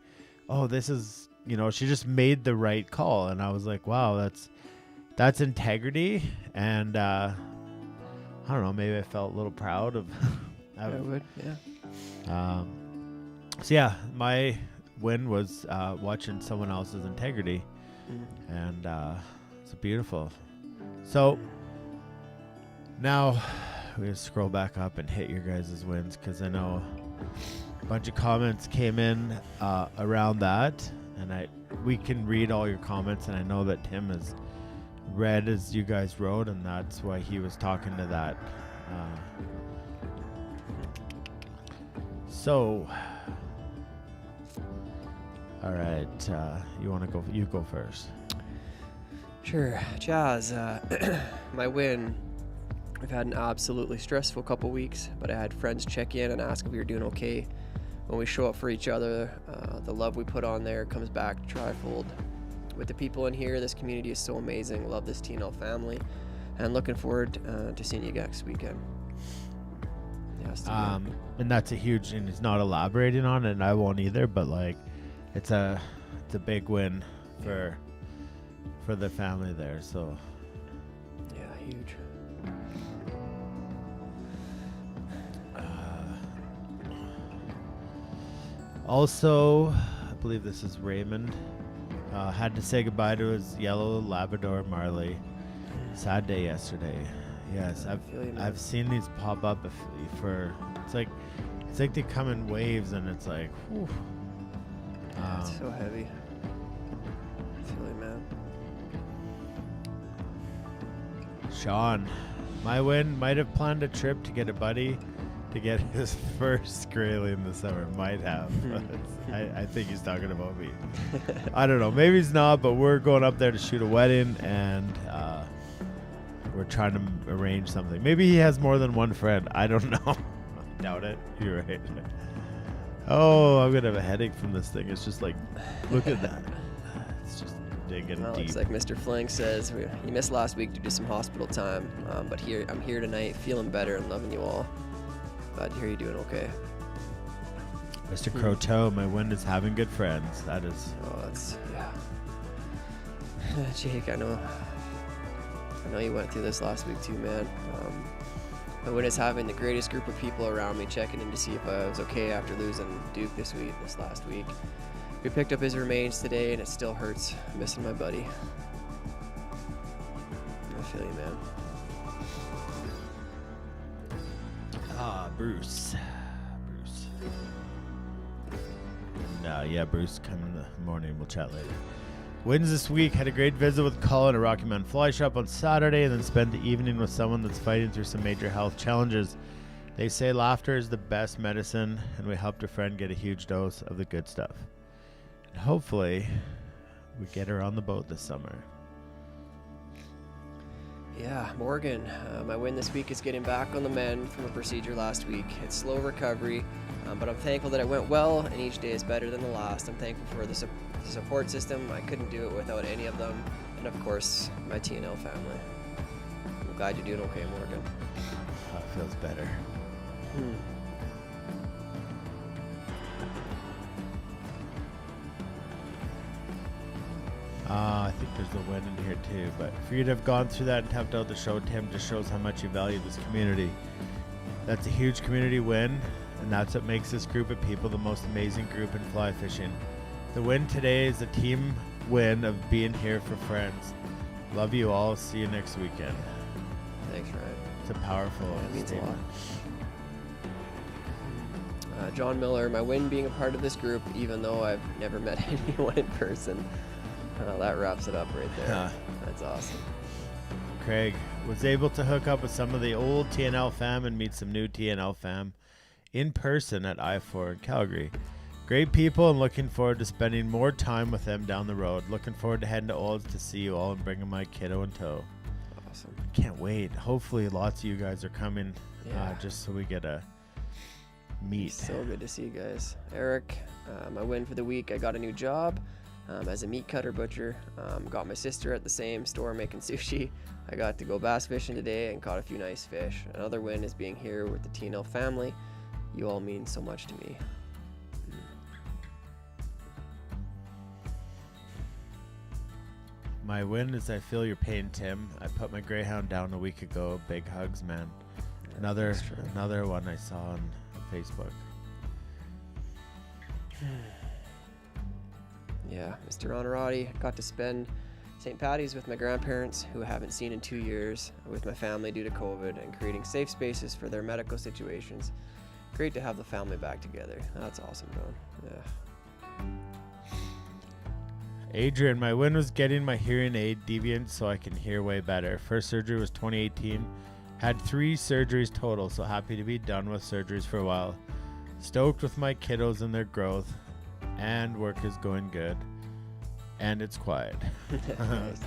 oh, this is, she just made the right call. And I was like, wow, that's integrity. And I don't know, maybe I felt a little proud of I would, yeah. So yeah, my win was watching someone else's integrity. And it's beautiful. So now we just scroll back up and hit your guys' wins, because I know a bunch of comments came in around that, and we can read all your comments, and I know that Tim has read as you guys wrote, and that's why he was talking to that. So, all right, you want to go? You go first. Sure. Jazz, my win. We've had an absolutely stressful couple weeks, but I had friends check in and ask if we were doing okay. When we show up for each other, the love we put on there comes back trifold. With the people in here, this community is so amazing. Love this TNL family, and looking forward to seeing you next weekend. Yeah, and that's a huge, and he's not elaborating on it, and I won't either, but like, it's a big win for the family there. So yeah, huge. Also, I believe this is Raymond. Had to say goodbye to his yellow Labrador Marley. Sad day yesterday. Yes, I've seen these pop up for. It's like they come in waves, and it's like, whew. It's so heavy. I feel you, man. Sean, my win, might have planned a trip to get a buddy to get his first Grayling in the summer. Might have. I think he's talking about me. I don't know. Maybe he's not, but we're going up there to shoot a wedding, and we're trying to arrange something. Maybe he has more than one friend. I don't know. Doubt it. You're right. Oh, I'm going to have a headache from this thing. It's just like, look at that. It's just digging Well, deep. looks like Mr. Flank says you missed last week due to some hospital time, but I'm here tonight, feeling better and loving you all. Glad to hear you doing okay. Mr. Croteau, my wind is having good friends. That is. Oh, that's yeah. Jake, I know you went through this last week too, man. My wind is having the greatest group of people around me checking in to see if I was okay after losing Duke this last week. We picked up his remains today, and it still hurts missing my buddy. I feel you, man. Bruce. And, yeah, Bruce, come in the morning. We'll chat later. Wins this week. Had a great visit with Colin at Rocky Mountain Fly Shop on Saturday, and then spent the evening with someone that's fighting through some major health challenges. They say laughter is the best medicine, and we helped a friend get a huge dose of the good stuff. And hopefully, we get her on the boat this summer. Yeah, Morgan, my win this week is getting back on the mend from a procedure last week. It's slow recovery, but I'm thankful that it went well, and each day is better than the last. I'm thankful for the support system. I couldn't do it without any of them, and of course, my TNL family. I'm glad you're doing okay, Morgan. Oh, it feels better. I think there's a win in here too, but for you to have gone through that and tapped out the show, Tim, just shows how much you value this community. That's a huge community win, and that's what makes this group of people the most amazing group in fly fishing. The win today is a team win of being here for friends. Love you all. See you next weekend. Thanks, Ryan. It's a powerful That means a statement. lot. John Miller, my win being a part of this group, even though I've never met anyone in person. That wraps it up right there. That's awesome. Craig was able to hook up with some of the old TNL fam and meet some new TNL fam in person at I-4 in Calgary. Great people, and looking forward to spending more time with them down the road. Looking forward to heading to Olds to see you all and bringing my kiddo in tow. Awesome. Can't wait. Hopefully lots of you guys are coming, Yeah. just so we get a meet. So good to see you guys. Eric, my win for the week, I got a new job as a meat cutter butcher. Got my sister at the same store making sushi. I got to go bass fishing today and caught a few nice fish. Another win is being here with the TNL family. You all mean so much to me. My win is I feel your pain, Tim. I put my Greyhound down a week ago. Big hugs, man. Another one I saw on Facebook. Yeah, Mr. Honorati, got to spend St. Paddys with my grandparents, who I haven't seen in 2 years, with my family due to COVID, and creating safe spaces for their medical situations. Great to have the family back together. That's awesome, John. Yeah. Adrian, my win was getting my hearing aid deviant so I can hear way better. First surgery was 2018. Had 3 surgeries total, so happy to be done with surgeries for a while. Stoked with my kiddos and their growth, and work is going good. And it's quiet. Nice.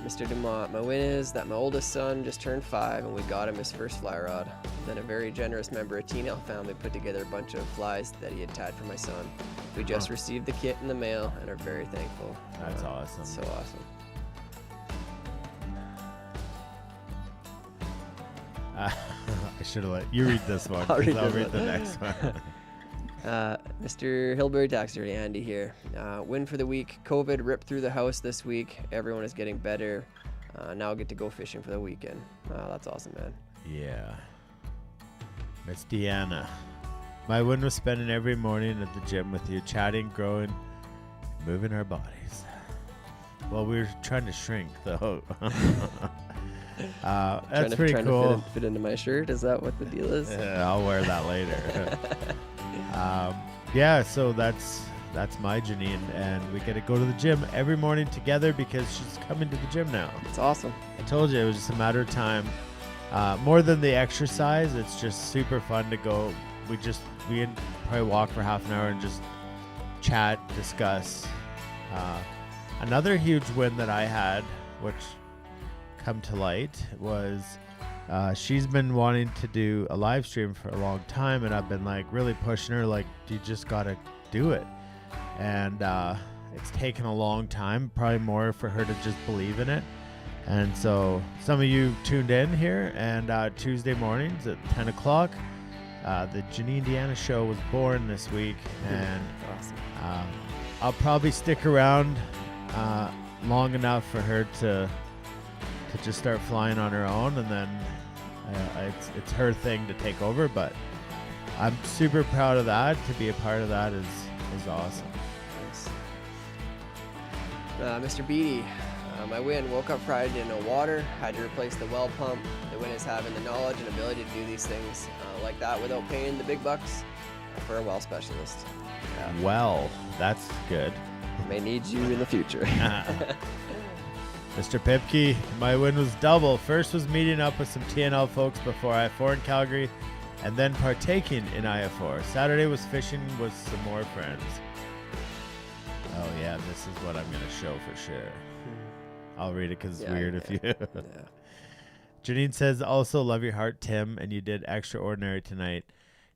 Mr. Dumont, my win is that my oldest son just turned 5 and we got him his first fly rod. Then a very generous member of TNL family put together a bunch of flies that he had tied for my son. We just received the kit in the mail and are very thankful. That's awesome. So awesome. I should have let you read this one. I'll 'cause read I'll this read the one. next one. Mr. Hillberry Taxidermy, Andy here. Win for the week. COVID ripped through the house this week. Everyone is getting better. Now I get to go fishing for the weekend. That's awesome, man. Yeah. Miss Deanna. My win was spending every morning at the gym with you, chatting, growing, moving our bodies. Well, we were trying to shrink, though. That's pretty cool. To fit into my shirt. Is that what the deal is? I'll wear that later. Yeah, so that's my Janine, and we get to go to the gym every morning together because she's coming to the gym now. It's awesome. I told you it was just a matter of time. More than the exercise, it's just super fun to go. We probably walk for half an hour and just chat, discuss. Another huge win that I had, which come to light, was she's been wanting to do a live stream for a long time, and I've been like really pushing her, like, you just gotta do it. And it's taken a long time, probably more for her to just believe in it. And so some of you tuned in here, and Tuesday mornings at 10 o'clock, the Janine Deanna show was born this week, and Awesome. I'll probably stick around long enough for her to just start flying on her own, and then it's her thing to take over. But I'm super proud of that. To be a part of that is awesome. Thanks. Mr. Beatty, my win. Woke up Friday, didn't know water. Had to replace the well pump. The win is having the knowledge and ability to do these things like that without paying the big bucks for a well specialist. Yeah. Well, that's good. May need you in the future. Mr. Pipke, my win was double. First was meeting up with some TNL folks before I-4 in Calgary, and then partaking in IF4. Saturday was fishing with some more friends. Oh yeah, this is what I'm going to show for sure. I'll read it because it's weird if you... Janine says, also love your heart, Tim, and you did extraordinary tonight.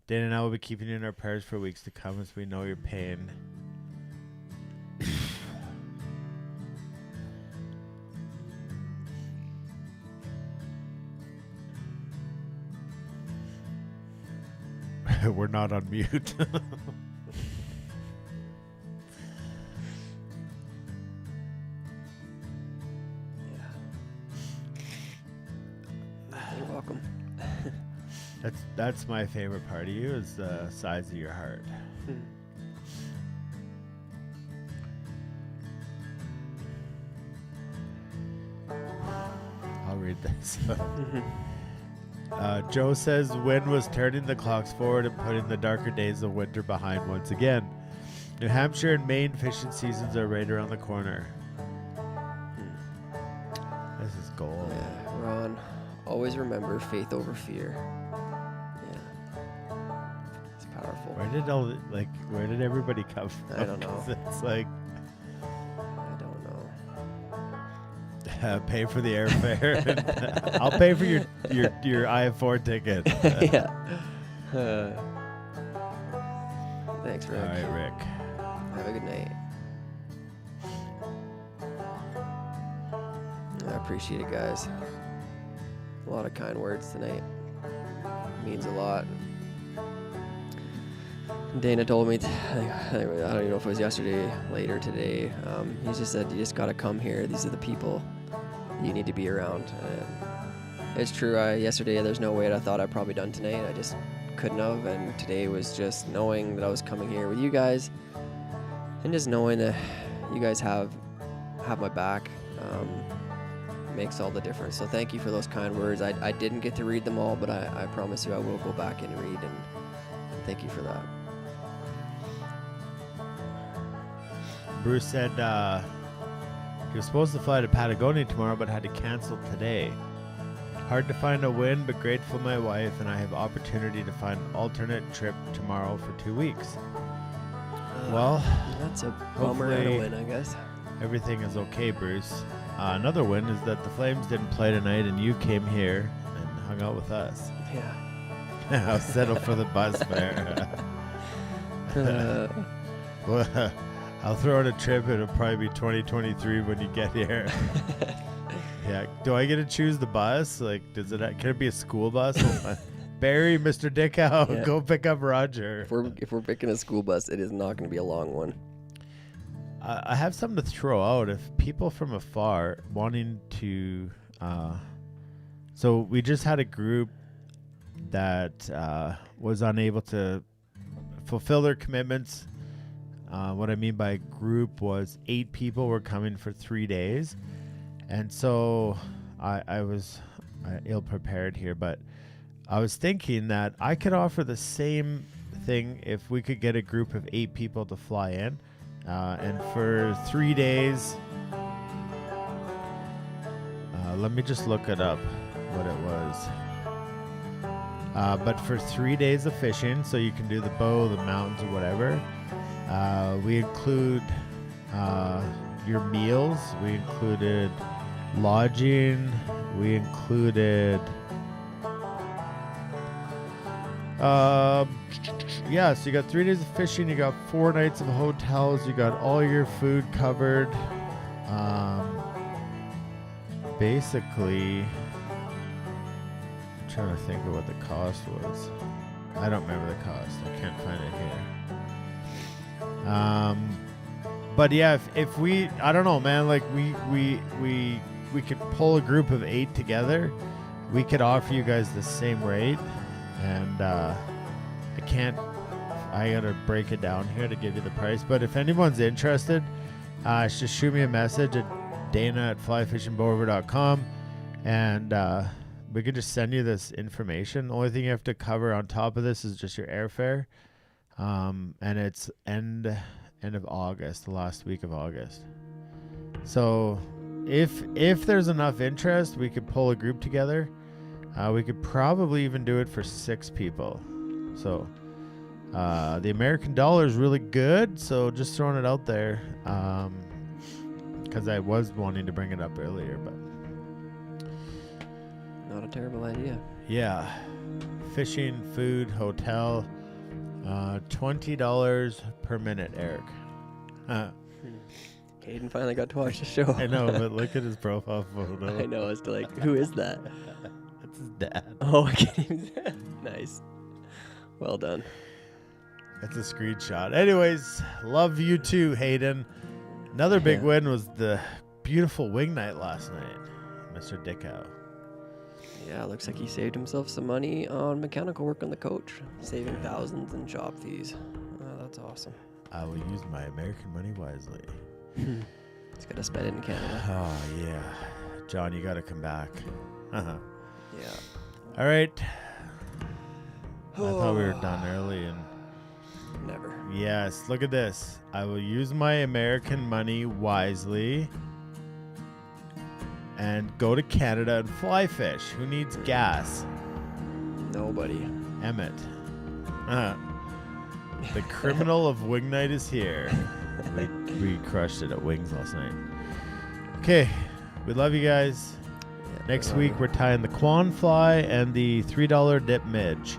Dana and I will be keeping you in our prayers for weeks to come as we know your pain. We're not on mute. You're welcome. That's my favorite part of you, is the size of your heart. I'll read this. Joe says wind was turning the clocks forward and putting the darker days of winter behind once again. New Hampshire and Maine fishing seasons are right around the corner. This is gold. Yeah, Ron, always remember faith over fear. Yeah, it's powerful. Where did everybody come from? I don't know. 'Cause it's like, I don't know. pay for the airfare. I'll pay for your IF4 ticket. Yeah. Thanks, Rick. All right, Rick. Have a good night. I appreciate it, guys. A lot of kind words tonight. Means a lot. Dana told me, I don't even know if it was yesterday, later today. He just said, you just got to come here. These are the people you need to be around. And it's true. Yesterday, there's no way I thought I'd probably done tonight. I just couldn't have. And today was just knowing that I was coming here with you guys, and just knowing that you guys have my back makes all the difference. So thank you for those kind words. I didn't get to read them all, but I promise you I will go back and read, and thank you for that. Bruce said he was supposed to fly to Patagonia tomorrow, but had to cancel today. Hard to find a win, but grateful my wife and I have opportunity to find alternate trip tomorrow for 2 weeks. Well, that's a bummer and a win, I guess. Everything is okay, Bruce. Another win is that the Flames didn't play tonight, and you came here and hung out with us. Yeah. I'll settle for the bus fare. Well, I'll throw in a trip. It'll probably be 2023 when you get here. Yeah. Do I get to choose the bus? Like, can it be a school bus? Barry, Mr. Dickow, go pick up Roger. If we're picking a school bus, it is not going to be a long one. I have something to throw out. If people from afar wanting to, so we just had a group that was unable to fulfill their commitments. What I mean by group was 8 people were coming for 3 days. And so I was ill prepared here, but I was thinking that I could offer the same thing if we could get a group of 8 people to fly in. And for 3 days, let me just look it up, what it was. But for 3 days of fishing, so you can do the bow, the mountains, or whatever, we include your meals, we included lodging, we included Yeah, so you got 3 days of fishing, you got 4 nights of hotels, you got all your food covered. Basically, I'm trying to think of what the cost was. I don't remember the cost. I can't find it here. But yeah, if we, I don't know, man, like we could pull a group of 8 together. We could offer you guys the same rate, and I gotta break it down here to give you the price. But if anyone's interested, just shoot me a message at dana@flyfishingbover.com, and we could just send you this information. The only thing you have to cover on top of this is just your airfare, and it's end of August, the last week of August. So if there's enough interest, we could pull a group together. We could probably even do it for 6 people. So the American dollar is really good, so just throwing it out there, because I was wanting to bring it up earlier, but not a terrible idea. Yeah, fishing, food, hotel, $20 per minute, Eric. Hayden finally got to watch the show. I know, but look at his profile photo. I know, it's like, who is that? That's his dad. Oh, I can't even. Nice. Well done. That's a screenshot. Anyways, love you too, Hayden. Another big win was the beautiful wing night last night, Mr. Dickow. Yeah, looks like he saved himself some money on mechanical work on the coach, saving thousands in shop fees. Oh, that's awesome. I will use my American money wisely. He's got to spend it in Canada. Oh, yeah. John, you got to come back. Yeah. All right. I thought we were done early, and never. yes, look at this. I will use my American money wisely and go to Canada and fly fish. Who needs gas? Nobody. Emmett. The criminal of wing night is here. We crushed it at Wings last night. Okay, we love you guys. Yeah, Next week we're tying the Quan fly and the $3 dip midge.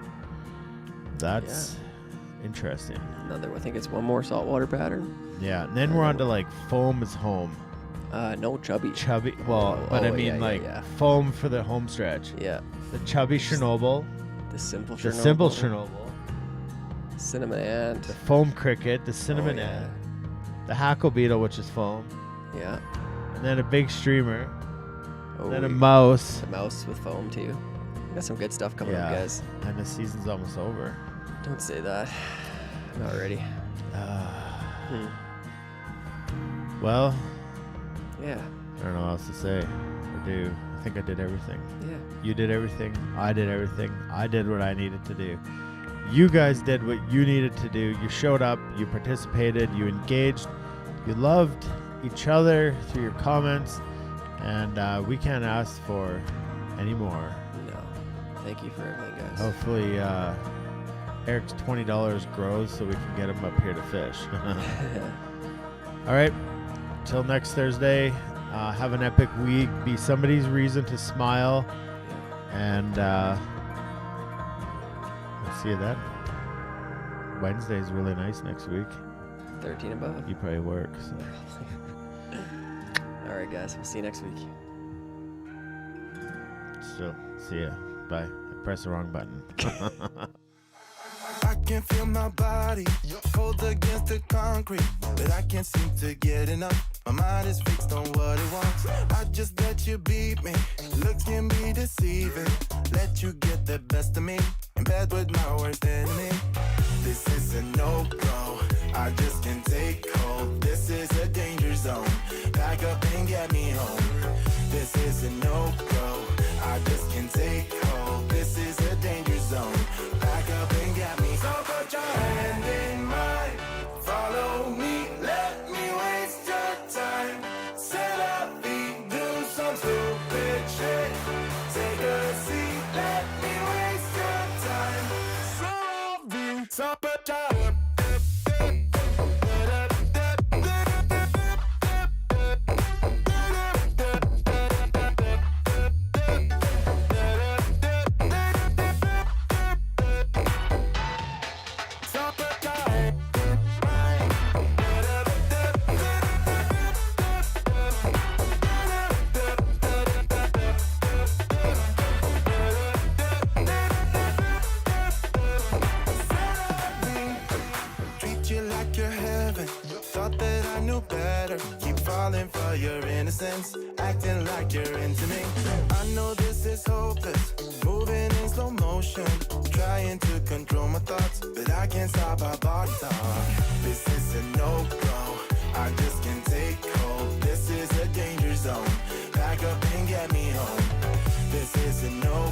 That's interesting. I think it's one more saltwater pattern. Yeah, and then we're on to like foam is home. No, chubby. Chubby, well, but I mean foam for the home stretch. Yeah. The chubby Chernobyl. The simple Chernobyl. The simple Chernobyl. Cinnamon ant. The foam cricket. The cinnamon ant. The hackle beetle, which is foam. Yeah. And then a big streamer. Oh, then a mouse. A mouse with foam too. We got some good stuff coming up, guys. And the season's almost over. Don't say that. Not ready. Well. Yeah. I don't know what else to say or do. I think I did everything. Yeah. You did everything. I did everything. I did what I needed to do. You guys did what you needed to do. You showed up. You participated. You engaged. You loved each other through your comments. And we can't ask for any more. No. Thank you for everything, guys. Hopefully Eric's $20 grows so we can get him up here to fish. All right. Till next Thursday. Have an epic week. Be somebody's reason to smile. And we'll see you then. Wednesday's really nice next week. 13 above. You probably work. So. All right, guys. We'll see you next week. So, see ya. Bye. I pressed the wrong button. I can feel my body cold against the concrete, but I can't seem to get enough. My mind is fixed on what it wants. I just let you beat me. Looks can be deceiving. Let you get the best of me in bed with my worst enemy. This is a no-go. I just can't take hold. This is a danger zone. Back up and get me home. This is a no-go. I just can't take hold. This is a danger zone. Back up and get me. So put your hand in mine. Follow me. Let me waste your time. Set up feet. Do some stupid shit. Take a seat. Let me waste your time. So put your nonsense, acting like you're into me. I know this is hopeless, moving in slow motion, trying to control my thoughts, but I can't stop our body talk. This is a no-go, I just can't take hold. This is a danger zone, back up and get me home. This is a no